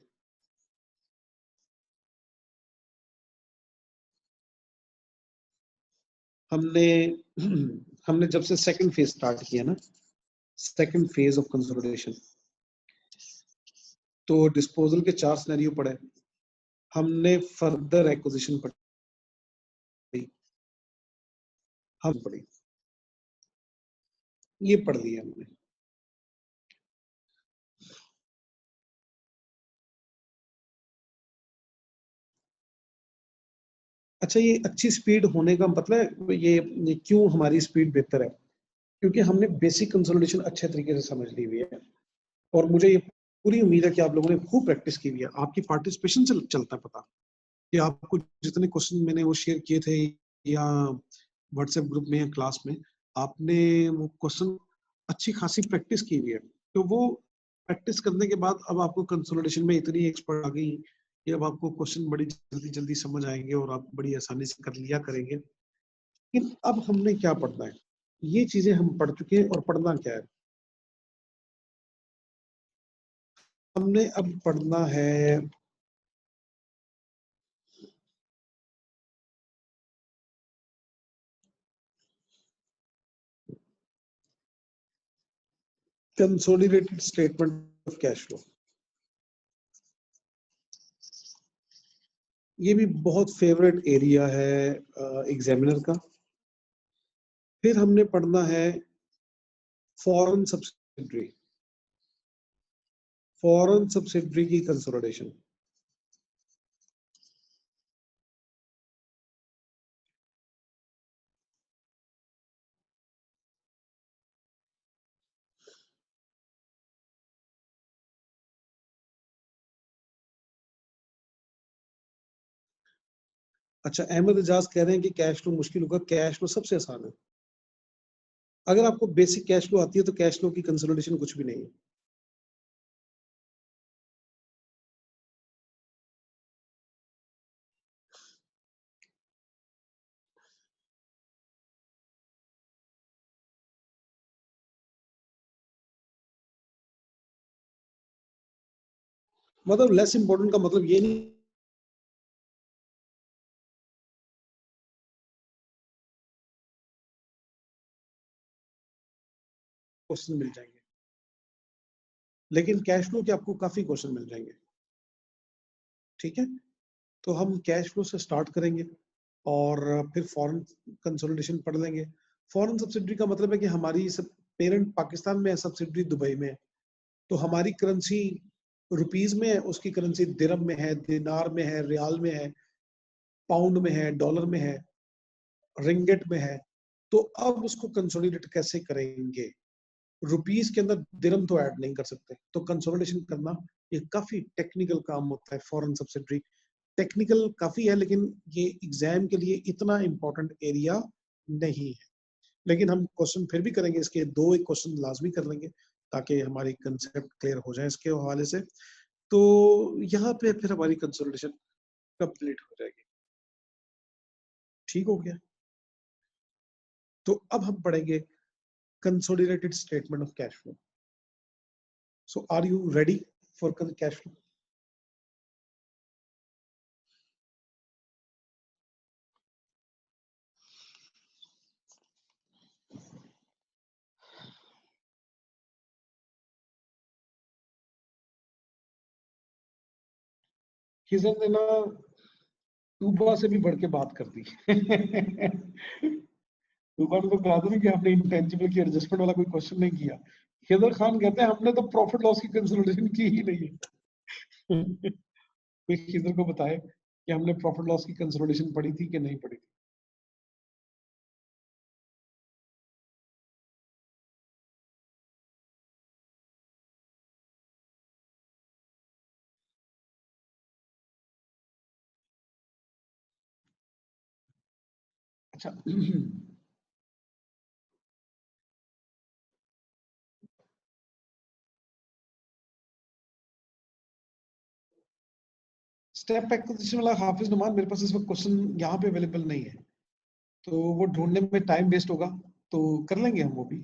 हमने हमने जब से सेकंड फेज स्टार्ट किया ना, सेकंड फेज ऑफ कंसोलिडेशन, तो डिस्पोजल के 4 सिनेरियो पढ़े, हमने फर्दर एक्विजिशन पढ़ी, हम पढ़ी, ये पढ़ लिया हमने। अच्छा, ये अच्छी स्पीड होने का मतलब ये क्यों हमारी स्पीड बेहतर है, क्योंकि हमने बेसिक कंसोलिडेशन अच्छे तरीके से समझ ली हुई है, और मुझे ये पूरी उम्मीद है कि आप लोगों ने खूब प्रैक्टिस की हुई है। आपकी पार्टिसिपेशन से चलता है पता कि आपको जितने क्वेश्चन मैंने वो शेयर किए थे या व्हाट्सएप ग्रुप में या क्लास में, आपने वो क्वेश्चन अच्छी खासी प्रैक्टिस की हुई है। तो वो प्रैक्टिस करने के बाद अब आपको कंसोलिडेशन में इतनी एक्सपर्ट आ गई कि अब आपको क्वेश्चन बड़ी जल्दी जल्दी समझ आएंगे और आप बड़ी आसानी से कर लिया करेंगे। लेकिन अब हमने क्या पढ़ना है, ये चीजें हम पढ़ चुके हैं, और पढ़ना क्या है, हमने अब पढ़ना है consolidated statement of cash flow, ये भी बहुत फेवरेट एरिया है एग्जामिनर का। फिर हमने पढ़ना है फॉरेन सब्सिडरी, फॉरेन सब्सिडरी की कंसोलिडेशन। अच्छा, अहमद एजाज कह रहे हैं कि कैश फ्लो मुश्किल होगा, कैश फ्लो सबसे आसान है। अगर आपको बेसिक कैश फ्लो आती है तो कैश फ्लो की कंसोलिडेशन कुछ भी नहीं है। मतलब लेस इंपॉर्टेंट का मतलब ये नहीं क्वेश्चन मिल जाएंगे, लेकिन कैश फ्लो के आपको काफी क्वेश्चन मिल जाएंगे। ठीक है, तो हम कैश फ्लो से स्टार्ट करेंगे और फिर फॉरेन कंसोलिडेशन पढ़ लेंगे। फॉरेन सब्सिडरी का मतलब है कि हमारी सब पेरेंट पाकिस्तान में है, सब्सिडरी दुबई में है, तो हमारी करेंसी रुपीज में है, उसकी करेंसी दिरहम में है, दिनार में है, रियाल में है, पाउंड में है, डॉलर में है, रिंगेट में है। तो अब उसको कंसोलिडेट कैसे करेंगे? रुपीस के अंदर दिरहम तो ऐड नहीं कर सकते, तो कंसोलिडेशन करना ये काफी टेक्निकल काम होता है। फॉरेन सब्सिडरी टेक्निकल काफी है, लेकिन ये एग्जाम के लिए इतना इंपॉर्टेंट एरिया नहीं है। लेकिन हम क्वेश्चन फिर भी करेंगे, इसके दो एक क्वेश्चन लाजमी कर लेंगे ताकि हमारी कंसेप्ट क्लियर हो जाए इसके हवाले से। तो यहाँ पे फिर हमारी कंसोलिडेशन कंप्लीट हो जाएगी। ठीक हो गया, तो अब हम पढ़ेंगे consolidated statement of cash flow. So are you ready for cash flow? किसी ने ना तूबा से भी बढ़ के बात कर दी। तूबा ने तो कहा था ना कि आपने इंटेंजिबल की एडजस्टमेंट वाला कोई क्वेश्चन नहीं किया। खिदर खान कहते हैं हमने तो प्रॉफिट लॉस की कंसोलिडेशन की ही नहीं है। कोई खिदर को बताए कि हमने प्रॉफिट लॉस की कंसोलिडेशन पढ़ी थी कि नहीं पढ़ी थी। अच्छा, स्टेप एक्विजिशन वाला हाफिज नुमान, मेरे पास इस वक्त क्वेश्चन यहाँ पे अवेलेबल नहीं है, तो वो ढूंढने में टाइम वेस्ट होगा, तो कर लेंगे हम वो भी।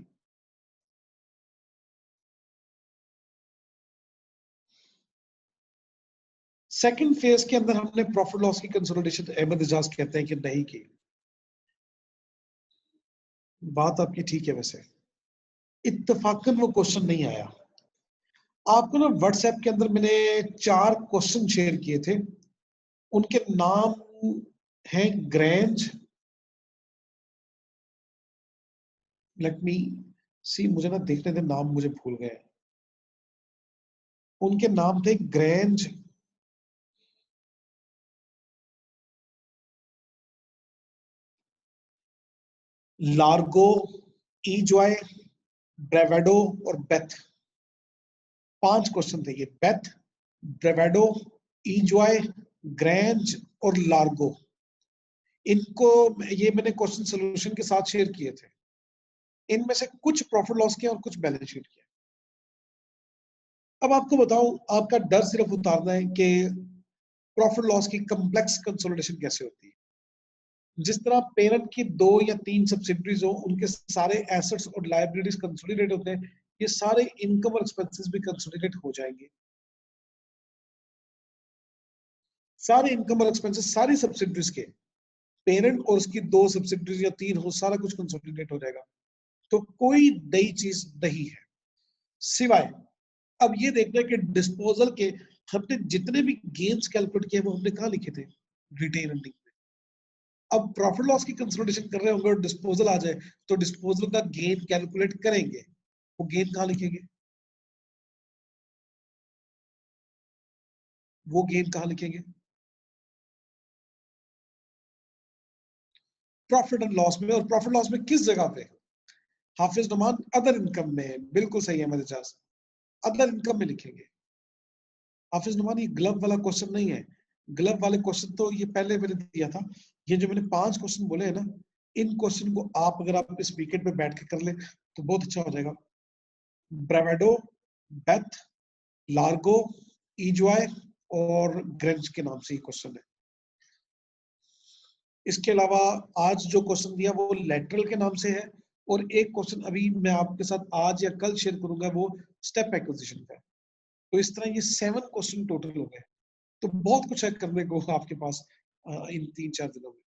सेकंड फेज के अंदर हमने प्रॉफिट लॉस की कंसोलिडेशन अहमद एजाज कहते हैं कि नहीं की। बात आपकी ठीक है, वैसे इत्तेफाकन वो क्वेश्चन नहीं आया। आपको ना व्हाट्सएप के अंदर मैंने 4 क्वेश्चन शेयर किए थे, उनके नाम हैं ग्रेंज, लेट मी सी, मुझे ना देखने दे, नाम मुझे भूल गए। उनके नाम थे ग्रेंज, लार्गो, ईजॉय, ब्रेवेडो और बेथ। 5 क्वेश्चन थे ये, बेथ, ब्रेवेडो, ईजॉय, ग्रेंज और लार्गो। इनको ये मैंने क्वेश्चन सोल्यूशन के साथ शेयर किए थे। इनमें से कुछ प्रॉफिट लॉस के और कुछ बैलेंस शीट के। अब आपको बताऊं, आपका डर सिर्फ उतारना है कि प्रॉफिट लॉस की कम्प्लेक्स कंसोलिडेशन कैसे होती है। जिस तरह पेरेंट की 2 या 3 सब्सिडरीज हो, उनके सारे एसेट्स और लायबिलिटीज कंसोलिडेट होते हैं, ये सारे इनकम और एक्सपेंसेस भी कंसोलिडेट हो जाएंगे। सारे इनकम और एक्सपेंसेस सारी सब्सिडरीज के, पेरेंट और उसकी 2 सब्सिडरीज या 3 हो, सारा कुछ कंसोलिडेट हो जाएगा। तो कोई नई चीज नहीं है। सिवाय अब ये देखना है कि डिस्पोजल के हमने जितने भी गेन्स कैलकुलेट किए वो हमने कहाँ लिखे थे, रिटेन अर्निंग में। अब प्रॉफिट लॉस की कंसोलिडेशन कर रहे होंगे और डिस्पोजल आ जाए तो डिस्पोजल का गेन कैलकुलेट करेंगे, वो गेन कहाँ लिखेंगे, वो गेन कहाँ लिखेंगे, प्रॉफिट एंड लॉस में। और प्रॉफिट लॉस में किस जगह पे, हाफिज नुमान अदर इनकम में, बिल्कुल सही है मेरे जास, अदर इनकम में लिखेंगे। हाफिज नुमान ये ग्लव वाला क्वेश्चन नहीं है, ग्लव वाले क्वेश्चन तो ये पहले मैंने दिया था। ये जो मैंने 5 क्वेश्चन बोले हैं ना, इन क्वेश्चन को आप अगर आप इस वीकेंड पे बैठ के कर ले तो बहुत अच्छा हो जाएगा। ब्रावेडो, बेथ, लार्गो, ईजॉय और ग्रेंच के नाम से ये क्वेश्चन है। इसके अलावा आज जो क्वेश्चन दिया वो लेटरल के नाम से है, और एक क्वेश्चन अभी मैं आपके साथ आज या कल शेयर करूंगा वो स्टेप एक्विजिशन का है। तो इस तरह ये 7 क्वेश्चन टोटल हो गए। तो बहुत कुछ है करने को आपके पास इन 3-4 दिनों में।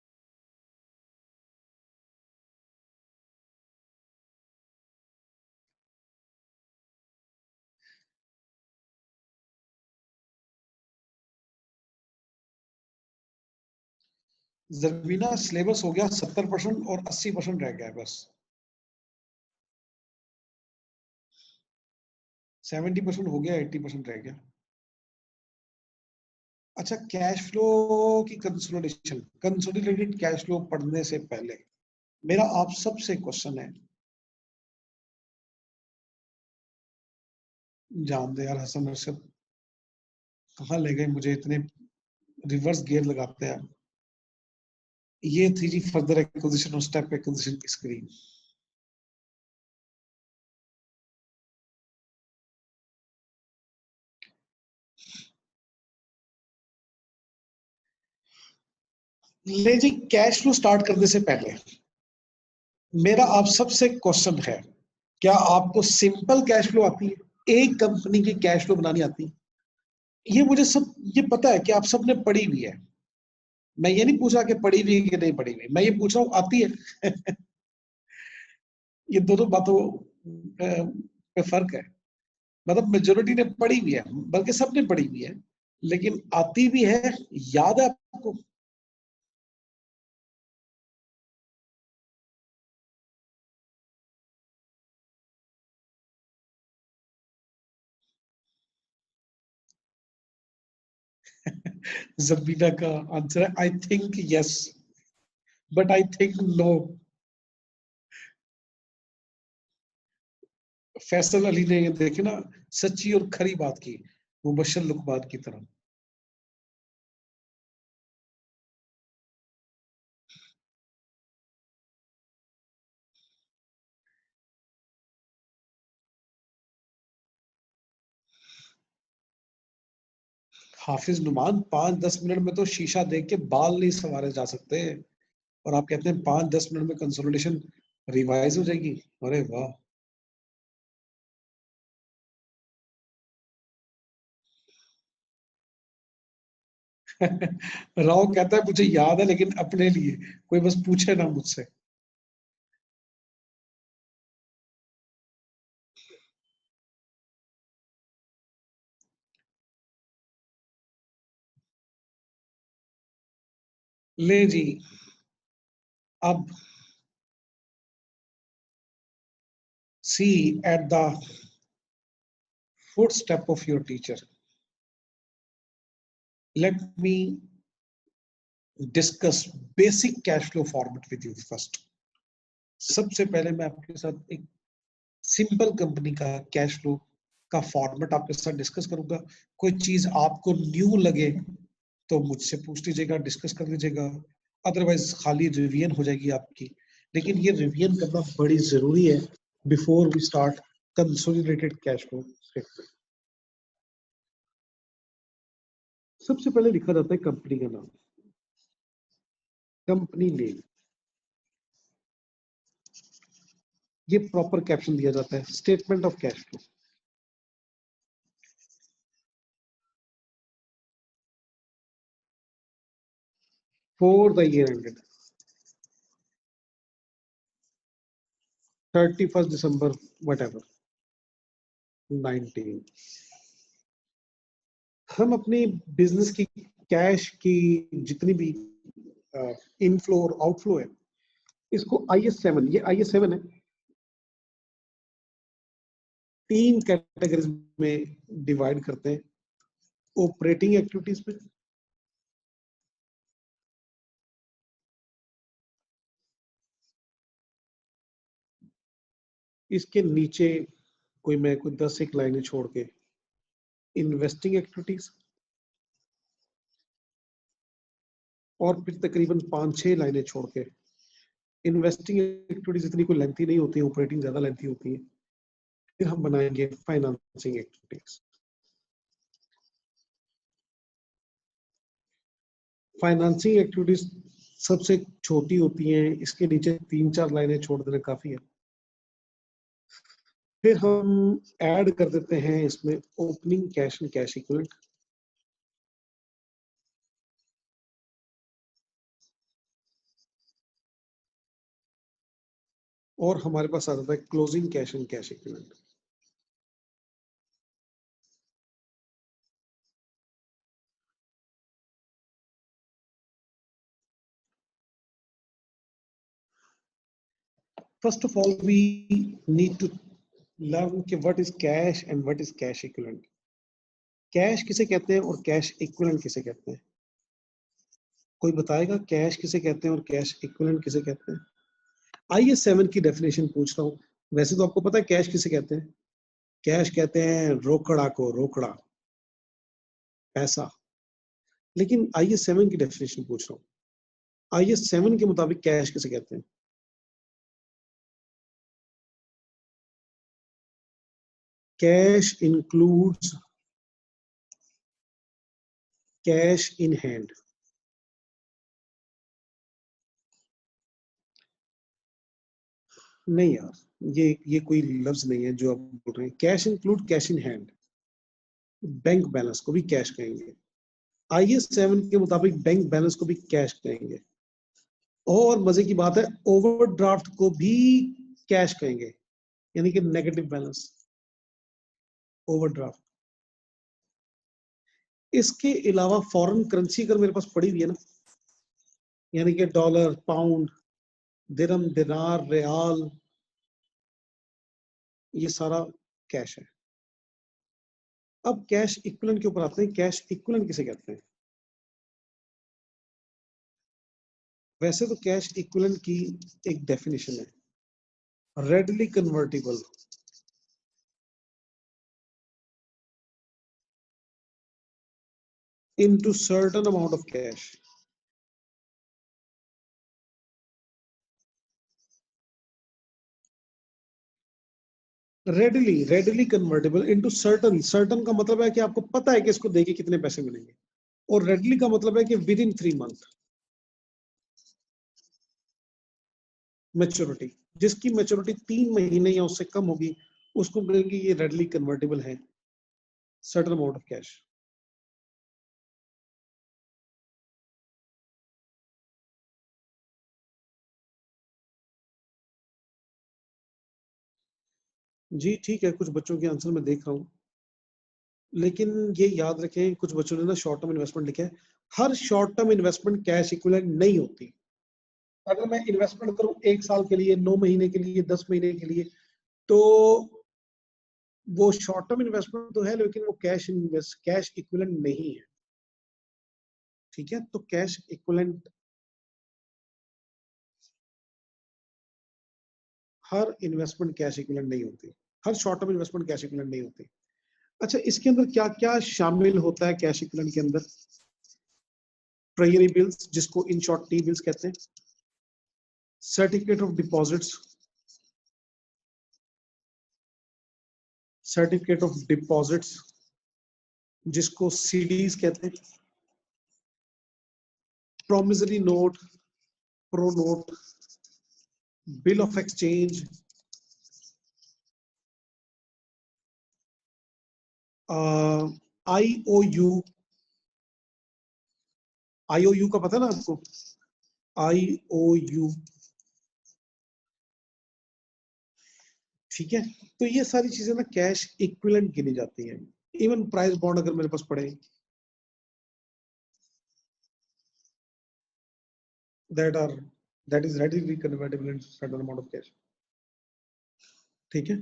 जरबीना सिलेबस हो गया 70% और 80% रह गया है बस। 70% हो गया, 80% रह गया। अच्छा, कैश फ्लो की कंसोलिडेशन, कंसोलिडेटेड कैश फ्लो पढ़ने से पहले मेरा आप सबसे क्वेश्चन है, जान दे यार हसन अरशद, कहाँ ले गए मुझे, इतने रिवर्स गियर लगाते हैं। ये थी जी फर्दर एक्विजिशन और स्टेप एक्विजिशन की स्क्रीन। ले जी, कैश फ्लो स्टार्ट करने से पहले मेरा आप सबसे क्वेश्चन है, क्या आपको सिंपल कैश फ्लो आती है, एक कंपनी की कैश फ्लो बनानी आती है? ये मुझे सब ये पता है कि आप सबने पढ़ी हुई है। मैं ये नहीं पूछा कि पढ़ी हुई है कि नहीं पढ़ी हुई, मैं ये पूछ रहा हूँ आती है। ये दोनों बातों पे फर्क है। मतलब मेजोरिटी ने पढ़ी हुई है, बल्कि सबने पढ़ी हुई है, लेकिन आती भी है, याद है आपको? जबीना का आंसर है I think yes, but I think no. Faisal Ali ने देखे ना, सच्ची और खरी बात की, मुबशर लुकमान की तरह। हाफिज नुमान 5-10 मिनट में तो शीशा देख के बाल नहीं संवारे जा सकते, और आप कहते हैं 5-10 मिनट में कंसोलिडेशन रिवाइज हो जाएगी। अरे वाह। राव कहता है मुझे याद है लेकिन अपने लिए, कोई बस पूछे ना मुझसे। ले जी, अब see at the footstep of your teacher, let me discuss basic cash flow format with you first. सबसे पहले मैं आपके साथ एक सिंपल कंपनी का कैश फ्लो का फॉर्मेट आपके साथ डिस्कस करूंगा। कोई चीज आपको न्यू लगे तो मुझसे पूछ लीजिएगा, डिस्कस कर लीजिएगा, अदरवाइज खाली रिवीजन हो जाएगी आपकी। लेकिन ये रिवीजन करना बड़ी जरूरी है before we start consolidated cash flow statement. सबसे पहले लिखा जाता है कंपनी का नाम, कंपनी नेम, ये प्रॉपर कैप्शन दिया जाता है, statement of cash flow for the year ended 31 December whatever. 19। हम अपनी बिजनेस की कैश की जितनी भी इनफ्लो और आउटफ्लो है, इसको IS7, ये IS7 है, 3 कैटेगरीज में डिवाइड करते हैं। ऑपरेटिंग एक्टिविटीज में, इसके नीचे कोई 10 एक लाइनें छोड़ के इन्वेस्टिंग एक्टिविटीज, और फिर तकरीबन 5-6 लाइनें छोड़ के इन्वेस्टिंग एक्टिविटीज इतनी कोई लेंथी नहीं होती है, ऑपरेटिंग ज्यादा लेंथी होती है। फिर हम बनाएंगे फाइनेंसिंग एक्टिविटीज। फाइनेंसिंग एक्टिविटीज सबसे छोटी होती हैं, इसके नीचे 3-4 लाइनें छोड़ देना काफी है। फिर हम ऐड कर देते हैं इसमें opening cash and cash equivalent, और हमारे पास आ जाता है closing cash and cash equivalent. First of all, we need to learn कि what is cash and what is cash equivalent. Cash किसे कहते हैं और कैश इक्विवेलेंट किसे कहते हैं? कोई बताएगा कैश किसे कहते हैं और कैश इक्विवेलेंट किसे कहते हैं? IS7 की डेफिनेशन पूछ रहा हूँ। वैसे तो आपको पता है कैश किसे कहते हैं? कैश कहते हैं रोकड़ा को, रोकड़ा, पैसा। लेकिन IS7 की डेफिनेशन पूछ रहा हूँ। IS7 के मुताबिक कैश किसे कहते हैं? Cash includes cash in hand. नहीं यार, ये कोई लफ्ज नहीं है जो आप बोल रहे हैं। Cash include cash in hand, bank balance को भी कैश कहेंगे। IS7 के मुताबिक बैंक बैलेंस को भी कैश कहेंगे, और मजे की बात है ओवरड्राफ्ट को भी कैश कहेंगे, यानी कि नेगेटिव बैलेंस, ओवरड्राफ्ट। इसके अलावा फॉरेन करेंसी अगर मेरे पास पड़ी हुई है ना, यानी कि डॉलर, पाउंड, दिरहम, दिनार, रियाल, ये सारा कैश है। अब कैश इक्विवेलेंट के ऊपर आते हैं। कैश इक्विवेलेंट किसे कहते हैं? वैसे तो कैश इक्विवेलेंट की एक डेफिनेशन है, readily convertible into certain amount of cash. readily convertible into certain का मतलब है कि आपको पता है कि इसको देके कितने पैसे मिलेंगे, और readily का मतलब है कि within 3 month मैच्योरिटी। जिसकी मैच्योरिटी 3 महीने या उससे कम होगी उसको कहेंगे ये readily convertible है, certain amount of cash। जी ठीक है, कुछ बच्चों के आंसर मैं देख रहा हूँ, लेकिन ये याद रखें कुछ बच्चों ने ना शॉर्ट टर्म इन्वेस्टमेंट लिखा है। हर short term investment cash equivalent नहीं होती। अगर मैं इन्वेस्टमेंट करूं 1 साल के लिए, 9 महीने के लिए, 10 महीने के लिए, तो वो शॉर्ट टर्म इन्वेस्टमेंट तो है, लेकिन वो कैश इक्विवेलेंट नहीं है। ठीक है, तो कैश इक्विवेलेंट हर इन्वेस्टमेंट कैश इक्विवेलेंट नहीं होती, हर short term investment cash equivalent नहीं होती। अच्छा, इसके अंदर क्या क्या शामिल होता है कैश इक्विवेलेंट के अंदर? ट्रेजरी बिल्स, जिसको इन शॉर्ट टी बिल्स कहते हैं, certificate of deposits, certificate of deposits जिसको CDs कहते हैं, promissory note, pro note, bill of exchange, IOU, IOU का पता ना आपको? IOU ठीक है, तो ये सारी चीजें ना कैश इक्विवेलेंट गिनी जाती हैं। इवन प्राइस बॉन्ड अगर मेरे पास पड़े that is readily convertible in certain amount of cash। ठीक है,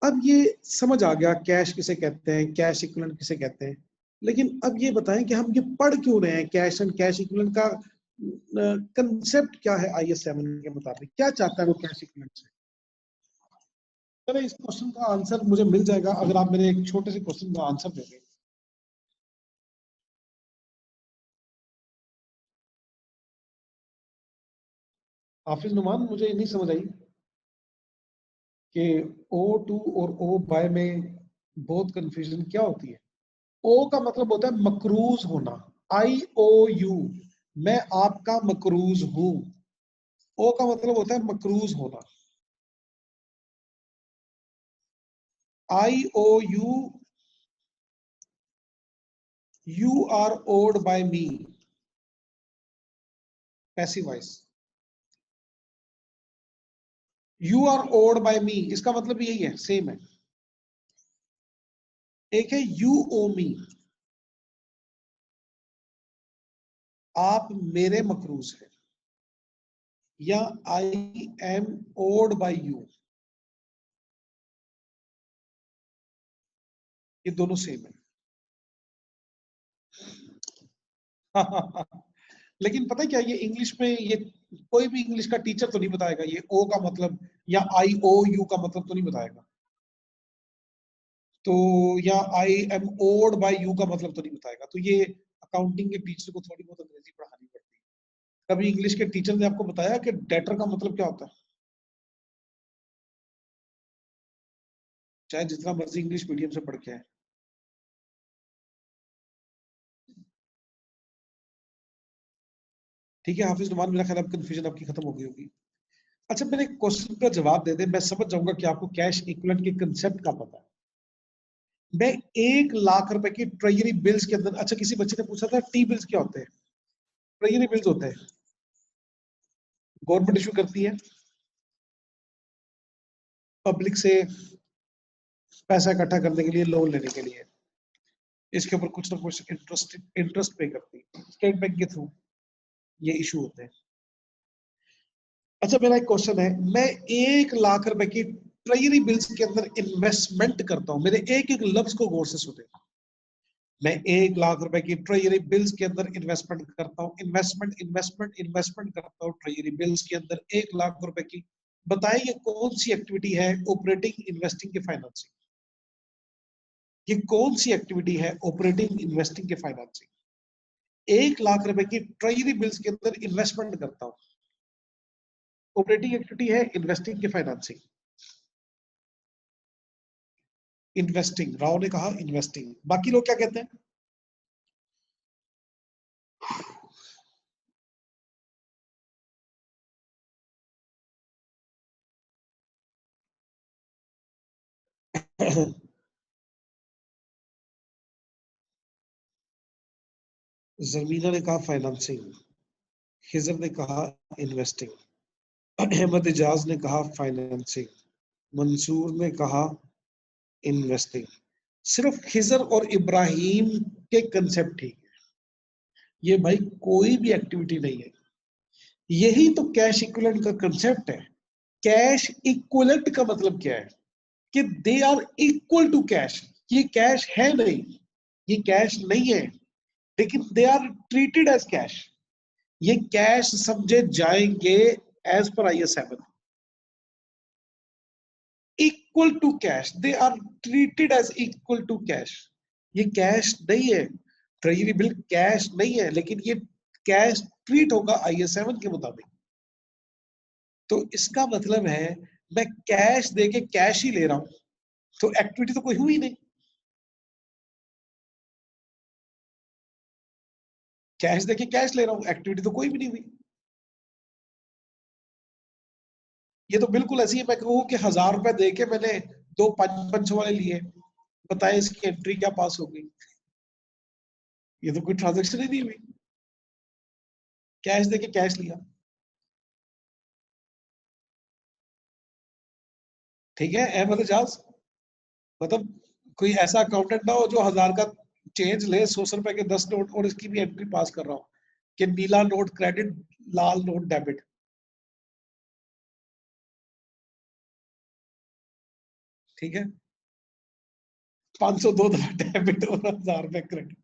अब ये समझ आ गया कैश किसे कहते हैं, कैश इक्विवेलेंट किसे कहते हैं। लेकिन अब ये बताएं कि हम ये पढ़ क्यों रहे हैं, कैश एंड कैश इक्विवेलेंट का कंसेप्ट क्या है IS 7 के मुताबिक, क्या चाहता है वो कैश इक्विवेलेंट से। चलो इस क्वेश्चन का आंसर मुझे मिल जाएगा अगर आप मेरे एक छोटे से क्वेश्चन का आंसर देंगे। हाफिज नुमान, मुझे नहीं समझ आई कि O2 और O बाय में बहुत कंफ्यूजन क्या होती है। O का मतलब होता है मकरूज होना, IOU, मैं आपका मकरूज हूं। O का मतलब होता है मकरूज होना, IOU, you are owed by me, passive voice. You are owed by me, इसका मतलब यही है, सेम है। एक है you owe me, आप मेरे मकरूज हैं, या I am owed by you, ये दोनों सेम है। लेकिन पता है क्या, ये इंग्लिश में ये कोई भी इंग्लिश का टीचर तो नहीं बताएगा ये ओ का मतलब, या IOU का मतलब तो नहीं बताएगा, तो या I am awed by you का मतलब तो नहीं बताएगा। तो ये अकाउंटिंग के टीचर को थोड़ी बहुत अंग्रेजी पढ़ानी पड़ती है। कभी इंग्लिश के टीचर ने आपको बताया कि डेटर का मतलब क्या होता है, चाहे जितना मर्जी इंग्लिश मीडियम से पढ़ के आए। ठीक है हाफिज नुमान, मेरा ख्याल अब कंफ्यूजन आपकी खत्म हो गई होगी। अच्छा, मेरे क्वेश्चन का जवाब दे दे, मैं समझ जाऊंगा कि आपको कैश इक्विवेलेंट के कंसेप्ट का पता है। मैं 1 लाख रुपए की ट्रेजरी बिल्स के अंदर, अच्छा किसी बच्चे ने पूछा था टी बिल्स क्या होते हैं। ट्रेजरी बिल्स होते हैं, गवर्नमेंट इशू करती है पब्लिक से पैसा इकट्ठा करने के लिए, लोन लेने के लिए, इसके ऊपर कुछ ना कुछ इंटरेस्ट पे करती है, स्टेट बैंक के थ्रू ये इशू होते हैं। अच्छा, मेरा एक क्वेश्चन है, मैं 1 लाख रुपए की ट्रेजरी बिल्स के अंदर इन्वेस्टमेंट करता हूं, मेरे एक एक लफ्ज को गौर से सुने, मैं 1 लाख रुपए की ट्रेजरी बिल्स के अंदर इन्वेस्टमेंट करता हूँ, इन्वेस्टमेंट करता हूँ ट्रेजरी बिल्स के अंदर 1 लाख रुपए की। बताइए ये कौन सी एक्टिविटी है, ऑपरेटिंग, इन्वेस्टिंग के फाइनेंसिंग, ये कौन सी एक्टिविटी है, ऑपरेटिंग, इन्वेस्टिंग के फाइनेंसिंग। 1 लाख रुपए की ट्रेजरी बिल्स के अंदर इन्वेस्टमेंट करता हूँ, ऑपरेटिंग एक्टिविटी है, इन्वेस्टिंग के फाइनेंसिंग। इन्वेस्टिंग, राव ने कहा इन्वेस्टिंग, बाकी लोग क्या कहते हैं। जमीना ने कहा फाइनेंसिंग, खिजर ने कहा इन्वेस्टिंग, अहमद इजाज ने कहा फाइनेंसिंग, मंसूर ने कहा इन्वेस्टिंग। सिर्फ खिजर और इब्राहिम के कंसेप्ट ठीक है, ये भाई कोई भी एक्टिविटी नहीं है। यही तो कैश इक्विवेलेंट का कंसेप्ट है। कैश इक्विवेलेंट का मतलब क्या है कि they are equal to cash. ये कैश है नहीं, ये कैश नहीं है, लेकिन they are treated as cash. ये कैश समझे जाएंगे as per IS 7, equal to cash, they are treated as equal to cash. ये कैश नहीं है, ट्रेजरी बिल कैश नहीं है, लेकिन ये कैश ट्रीट होगा IS 7 के मुताबिक। तो इसका मतलब है मैं कैश देके कैश ही ले रहा हूं, तो एक्टिविटी तो कोई हुई नहीं। कैश देके कैश ले रहा हूं, एक्टिविटी तो कोई भी नहीं हुई। ये तो बिल्कुल ऐसी है, मैं कहूँ कि 1000 रुपए दे के मैंने 2 5 वाले लिए, बताए इसकी एंट्री क्या पास हो गई, ये तो कोई ट्रांजेक्शन ही नहीं हुई, कैश देके कैश लिया। ठीक है अहमद एजाज, मतलब कोई ऐसा अकाउंटेंट ना हो जो 1000 का चेंज ले, 100 रुपए के 10 नोट और इसकी भी एंट्री पास कर रहा हो कि नीला नोट क्रेडिट, लाल नोट डेबिट। ठीक है, 502 दफा डेबिट और 1000 रुपए क्रेडिट।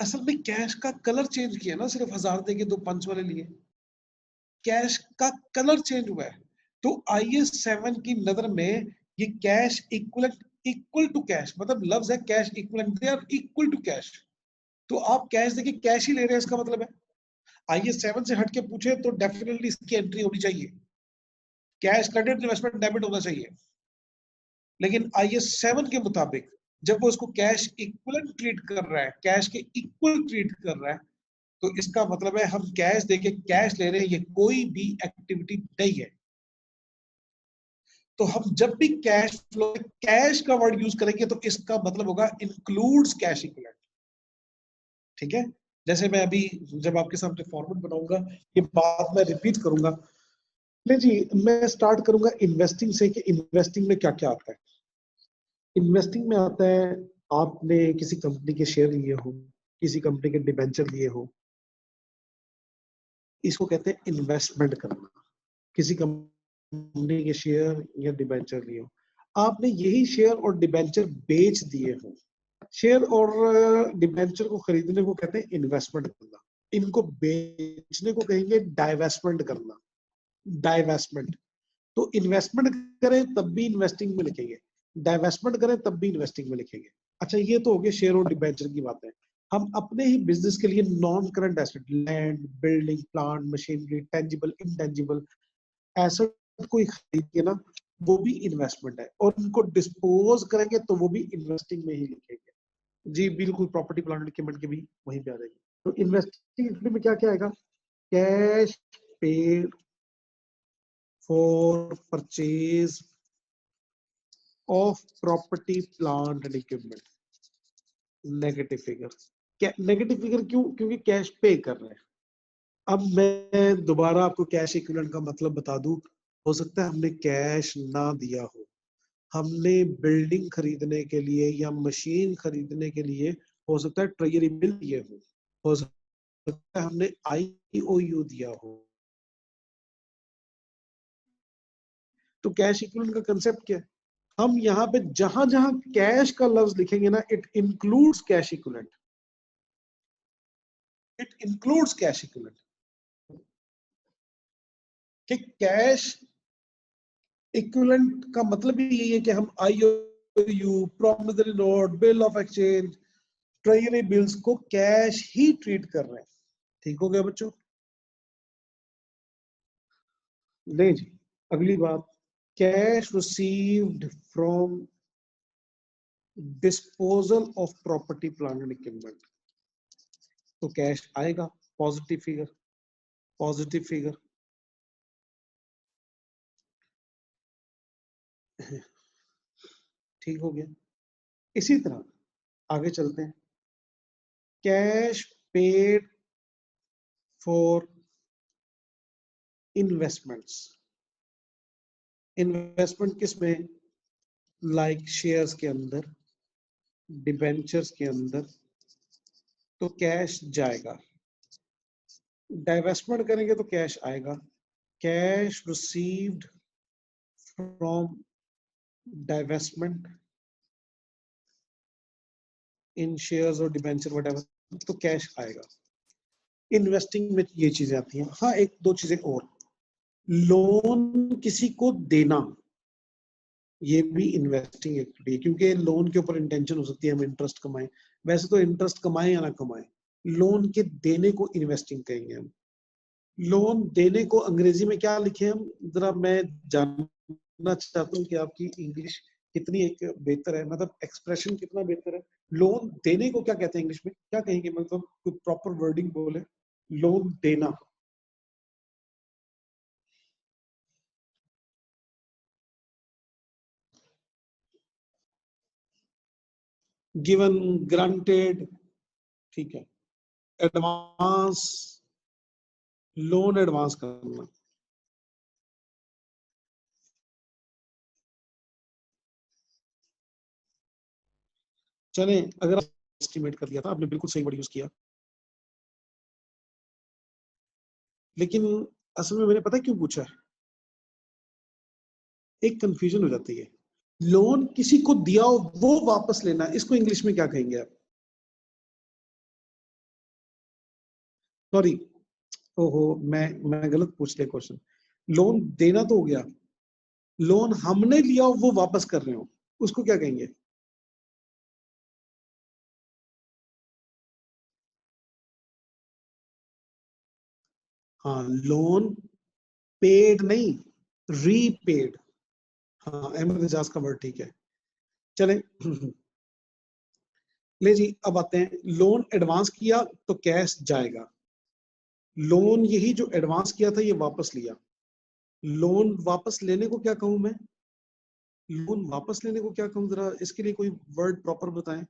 असल में कैश का कलर चेंज किया ना, सिर्फ 1000 देके 2 500 वाले लिए, कैश का कलर चेंज हुआ है। तो IAS 7 की नजर में ये कैश इक्वल टू कैश, मतलब लफ्ज है cash equivalent, they are equal to cash. तो आप कैश देके कैश ही ले रहे हैं, इसका मतलब है IAS 7 से हटके पूछे तो डेफिनेटली इसकी एंट्री होनी चाहिए, कैश क्रेडिट इन्वेस्टमेंट डेबिट होना चाहिए। लेकिन IAS 7 के मुताबिक जब वो इसको कैश इक्वलेंट ट्रीट कर रहा है, कैश के इक्वल ट्रीट कर रहा है, तो इसका मतलब है हम कैश देके कैश ले रहे हैं, ये कोई भी एक्टिविटी नहीं है। तो हम जब भी कैश फ्लो कैश का वर्ड यूज करेंगे तो इसका मतलब होगा इंक्लूड्स कैश इक्विवेलेंट। ठीक है, जैसे मैं अभी जब आपके सामने फॉर्मेट बनाऊंगा ये बात मैं रिपीट करूंगा। नहीं जी, मैं स्टार्ट करूंगा इन्वेस्टिंग से कि इन्वेस्टिंग में क्या क्या आता है। इन्वेस्टिंग में आता है आपने किसी कंपनी के शेयर लिए हो, किसी कंपनी के डिबेंचर लिए हो, इसको कहते हैं इन्वेस्टमेंट करना। किसी कंपनी के शेयर या डिबेंचर लिए हो, आपने यही शेयर और डिबेंचर बेच दिए हो। शेयर और डिबेंचर को खरीदने को कहते हैं इन्वेस्टमेंट करना, इनको बेचने को कहेंगे डाइवेस्टमेंट करना। डाइवेस्टमेंट, तो इन्वेस्टमेंट करें तब भी इन्वेस्टिंग में लिखेंगे, डाइवेस्टमेंट करें तब भी इन्वेस्टिंग में लिखेंगे। अच्छा, ये तो हो गया शेयर और डिबेंचर की बात है। हम अपने ही बिजनेस के लिए non current asset, land, building, plant, machinery, tangible, intangible asset कोई खरीदेंगे ना, वो भी इन्वेस्टमेंट है, और उनको डिस्पोज करेंगे तो वो भी इन्वेस्टिंग में ही लिखेंगे। जी बिल्कुल, प्रॉपर्टी प्लांट इक्विपमेंट के भी वहीं पे आ जाएगी। तो इन्वेस्टिंग में क्या क्या आएगा? Cash paid for purchase of property plant and equipment. Negative figure, negative figure क्यों? क्योंकि कैश पे कर रहे हैं। अब मैं दोबारा आपको कैश इक्विवेलेंट का मतलब बता दूं, हो सकता है हमने कैश ना दिया हो, हमने बिल्डिंग खरीदने के लिए या मशीन खरीदने के लिए हो सकता है ट्रेजरी बिल दिए हो सकता है हमने IOU दिया हो। तो कैश इक्विवेलेंट का कंसेप्ट क्या है? हम यहाँ पे जहां जहां कैश का लफ्ज लिखेंगे ना, it includes cash equivalent, it includes cash equivalent. कि कैश इक्विवेलेंट का मतलब ही यही है कि हम IOU, promissory note, bill of exchange, treasury bills को कैश ही ट्रीट कर रहे हैं। ठीक हो गया बच्चों? नहीं जी, अगली बात, cash received from disposal of property plant and equipment. तो कैश आएगा, पॉजिटिव फिगर, पॉजिटिव फिगर। ठीक हो गया। इसी तरह आगे चलते हैं। Cash paid for investments. Investment किस में? लाइक शेयर्स के अंदर, डिबेंचर्स के अंदर, तो कैश जाएगा। डाइवेस्टमेंट करेंगे तो कैश आएगा। Cash received from divestment in shares और डिबेंचर व्हाटएवर, तो कैश आएगा। इन्वेस्टिंग में ये चीजें आती हैं। हाँ, एक दो चीजें और, लोन किसी को देना, ये भी इन्वेस्टिंग एक्टिविटी है, क्योंकि लोन के ऊपर इंटेंशन हो सकती है हम इंटरेस्ट कमाएं। वैसे तो इंटरेस्ट कमाएं या ना कमाएं, लोन के देने को इन्वेस्टिंग कहेंगे हम। लोन देने को अंग्रेजी में क्या लिखे हम, जरा मैं जानना चाहता हूँ कि आपकी इंग्लिश कितनी एक बेहतर है, मतलब एक्सप्रेशन कितना बेहतर है। लोन देने को क्या कहते हैं इंग्लिश में, क्या कहेंगे, मतलब कोई प्रॉपर वर्डिंग बोले। लोन देना, गिवन, ग्रांटेड, ठीक है, एडवांस, लोन एडवांस करना। चले, अगर एस्टिमेट कर दिया था आपने, बिल्कुल सही वर्ड यूज किया, लेकिन असल में मैंने पता क्यों पूछा है, एक कंफ्यूजन हो जाती है। लोन किसी को दिया हो वो वापस लेना, इसको इंग्लिश में क्या कहेंगे आप? सॉरी, ओहो, मैं गलत पूछ लिया क्वेश्चन। लोन देना तो हो गया, लोन हमने लिया हो वो वापस कर रहे हो, उसको क्या कहेंगे? हाँ, लोन पेड नहीं, रीपेड। हाँ, अहमद एजाज का वर्ड ठीक है। चले ले जी, अब आते हैं, लोन एडवांस किया तो कैश जाएगा, लोन यही जो एडवांस किया था ये वापस लिया, लोन वापस लेने को क्या कहूं मैं? लोन वापस लेने को क्या कहूं, जरा इसके लिए कोई वर्ड प्रॉपर बताएं।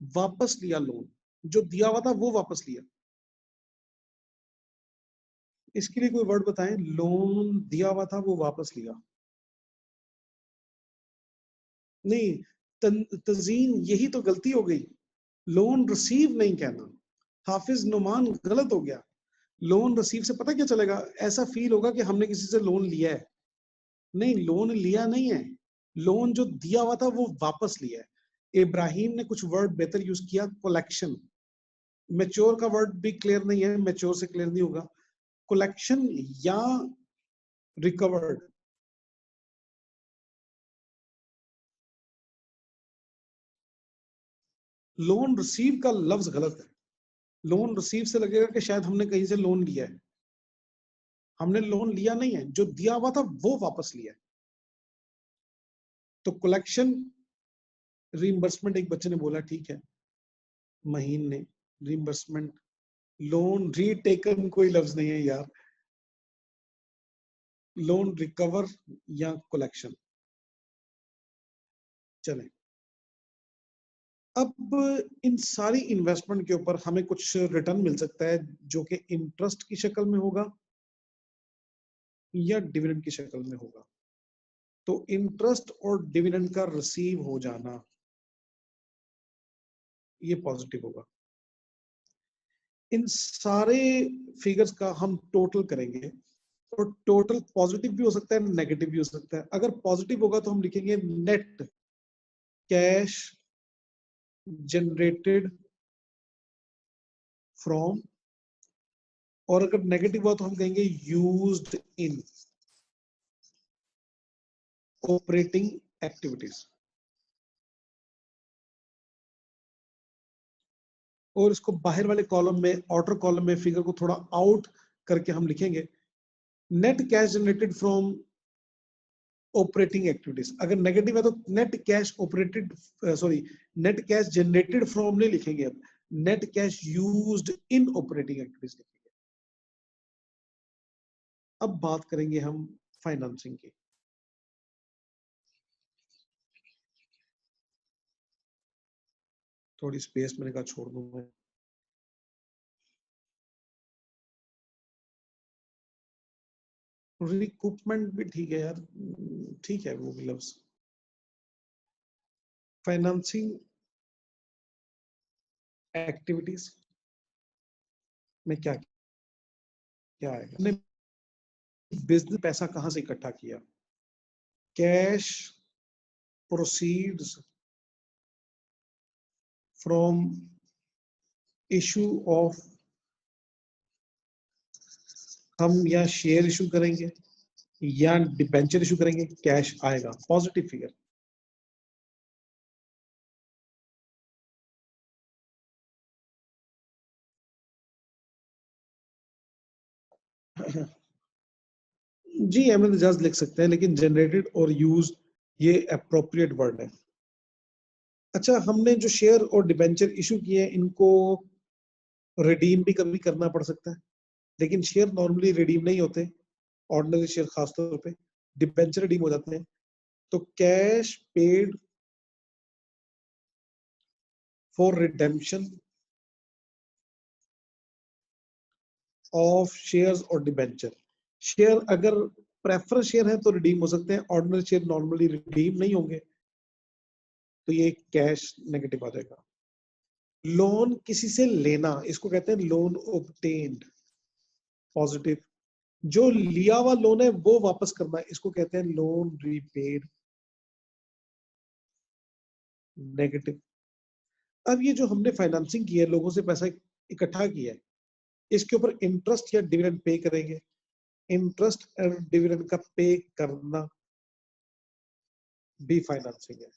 वापस लिया लोन, जो दिया हुआ था वो वापस लिया, इसके लिए कोई वर्ड बताएं। लोन दिया हुआ था वो वापस लिया, नहीं, तजीन यही तो गलती हो गई, लोन रिसीव नहीं कहना, हाफिज नुमान गलत हो गया। लोन रिसीव से पता क्या चलेगा, ऐसा फील होगा कि हमने किसी से लोन लिया है, नहीं, लोन लिया नहीं है, लोन जो दिया हुआ था वो वापस लिया है। इब्राहिम ने कुछ वर्ड बेहतर यूज किया, कलेक्शन। मेच्योर का वर्ड भी क्लियर नहीं है, मेच्योर से क्लियर नहीं होगा, कलेक्शन या रिकवर्ड। लोन रिसीव का लफ्ज गलत है, लोन रिसीव से लगेगा कि शायद हमने कहीं से लोन लिया है, हमने लोन लिया नहीं है, जो दिया हुआ था वो वापस लिया है। तो कलेक्शन, रीइंबर्समेंट एक बच्चे ने बोला ठीक है, महीन ने, रीइंबर्समेंट, लोन रीटेकन कोई लफ्ज नहीं है यार, लोन रिकवर या कलेक्शन। चलें, अब इन सारी इन्वेस्टमेंट के ऊपर हमें कुछ रिटर्न मिल सकता है जो कि इंटरेस्ट की शक्ल में होगा या डिविडेंड की शक्ल में होगा। तो इंटरेस्ट और डिविडेंड का रिसीव हो जाना, ये पॉजिटिव होगा। इन सारे फिगर्स का हम टोटल करेंगे, और टोटल पॉजिटिव भी हो सकता है, नेगेटिव भी हो सकता है। अगर पॉजिटिव होगा तो हम लिखेंगे नेट कैश जनरेटेड फ्रॉम, और अगर नेगेटिव हुआ तो हम कहेंगे यूज्ड इन ऑपरेटिंग एक्टिविटीज। और इसको बाहर वाले कॉलम में, आउटर कॉलम में फिगर को थोड़ा आउट करके हम लिखेंगे net cash generated from operating activities. अगर नेगेटिव है तो net cash operated, sorry, net cash generated from नहीं लिखेंगे, अब net cash used in operating activities लिखेंगे। अब बात करेंगे हम फाइनेंसिंग की। थोड़ी स्पेस मैंने कहा छोड़ दूं मैं। रिकूपमेंट भी ठीक है यार, ठीक है वो भी लफ्ज। फाइनेंसिंग एक्टिविटीज में क्या क्या आएगा? हमने बिजनेस पैसा कहां से इकट्ठा किया? Cash proceeds from issue of, हम या शेयर इशू करेंगे या डिबेंचर इशू करेंगे, कैश आएगा, पॉजिटिव फिगर। जी, अहमद एजाज लिख सकते हैं, लेकिन जनरेटेड और यूज ये अप्रोप्रिएट वर्ड है। अच्छा, हमने जो शेयर और डिबेंचर इशू किए हैं इनको रिडीम भी कभी करना पड़ सकता है, लेकिन शेयर नॉर्मली रिडीम नहीं होते, ऑर्डिनरी शेयर खासतौर पे, डिबेंचर रिडीम हो जाते हैं। तो cash paid for redemption of shares और डिबेंचर। शेयर अगर प्रेफर शेयर है तो रिडीम हो सकते हैं, ऑर्डिनरी शेयर नॉर्मली रिडीम नहीं होंगे, तो ये कैश नेगेटिव आ जाएगा। लोन किसी से लेना, इसको कहते हैं लोन ऑब्टेन्ड, पॉजिटिव। जो लिया हुआ लोन है वो वापस करना, इसको कहते हैं लोन रीपेड, नेगेटिव। अब ये जो हमने फाइनेंसिंग की है, लोगों से पैसा इकट्ठा किया है, इसके ऊपर इंटरेस्ट या डिविडेंड पे करेंगे। इंटरेस्ट और डिविडेंड का पे करना भी फाइनेंसिंग है,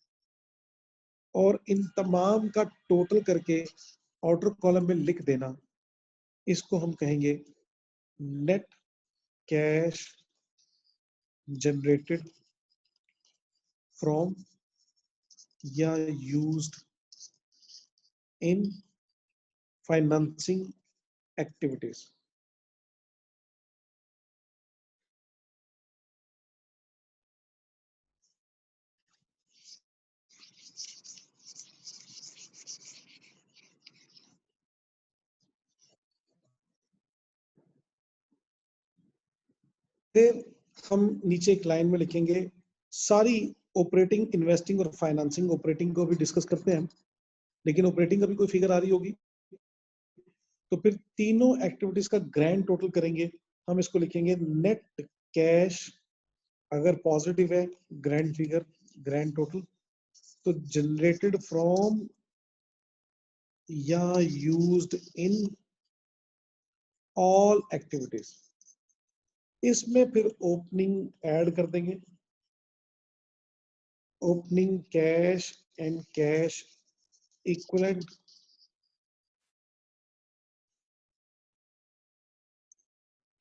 और इन तमाम का टोटल करके आउटर कॉलम में लिख देना, इसको हम कहेंगे नेट कैश जनरेटेड फ्रॉम या यूज्ड इन फाइनेंसिंग एक्टिविटीज। फिर हम नीचे एक लाइन में लिखेंगे सारी ऑपरेटिंग, इन्वेस्टिंग और फाइनेंसिंग। ऑपरेटिंग को भी डिस्कस करते हैं, लेकिन ऑपरेटिंग का भी कोई फिगर आ रही होगी, तो फिर तीनों एक्टिविटीज का ग्रैंड टोटल करेंगे। हम इसको लिखेंगे नेट कैश, अगर पॉजिटिव है ग्रैंड फिगर, ग्रैंड टोटल, तो जनरेटेड फ्रॉम या यूज्ड इन ऑल एक्टिविटीज। इसमें फिर ओपनिंग ऐड कर देंगे, opening cash and cash equivalent,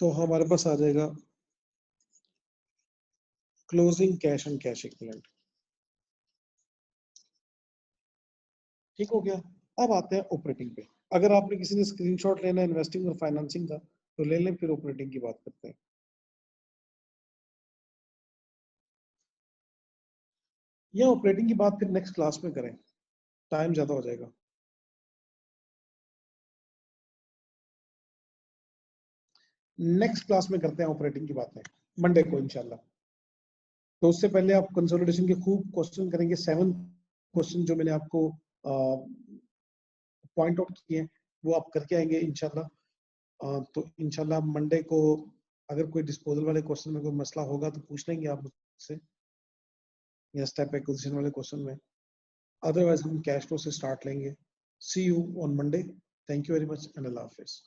तो हमारे पास आ जाएगा closing cash and cash equivalent. ठीक हो गया। अब आते हैं ऑपरेटिंग पे। अगर आपने किसी ने स्क्रीनशॉट लेना है इन्वेस्टिंग और फाइनेंसिंग का तो ले लें, फिर ऑपरेटिंग की बात करते हैं। या ऑपरेटिंग की बात फिर नेक्स्ट क्लास में करें, टाइम ज्यादा हो जाएगा। नेक्स्ट क्लास में करते हैं ऑपरेटिंग की बातें, मंडे को इंशाल्लाह। तो उससे पहले आप कंसोलिडेशन के खूब क्वेश्चन करेंगे। 7 क्वेश्चन जो मैंने आपको पॉइंट आउट किए हैं वो आप करके आएंगे इंशाल्लाह। तो इंशाल्लाह मंडे को अगर कोई डिस्पोजल वाले क्वेश्चन में कोई मसला होगा तो पूछ लेंगे आप मुझसे, या स्टेप एक्विजिशन वाले क्वेश्चन में। अदरवाइज हम कैश फ्लो से स्टार्ट लेंगे। See you on Monday. Thank you very much and अल्लाह हाफिज।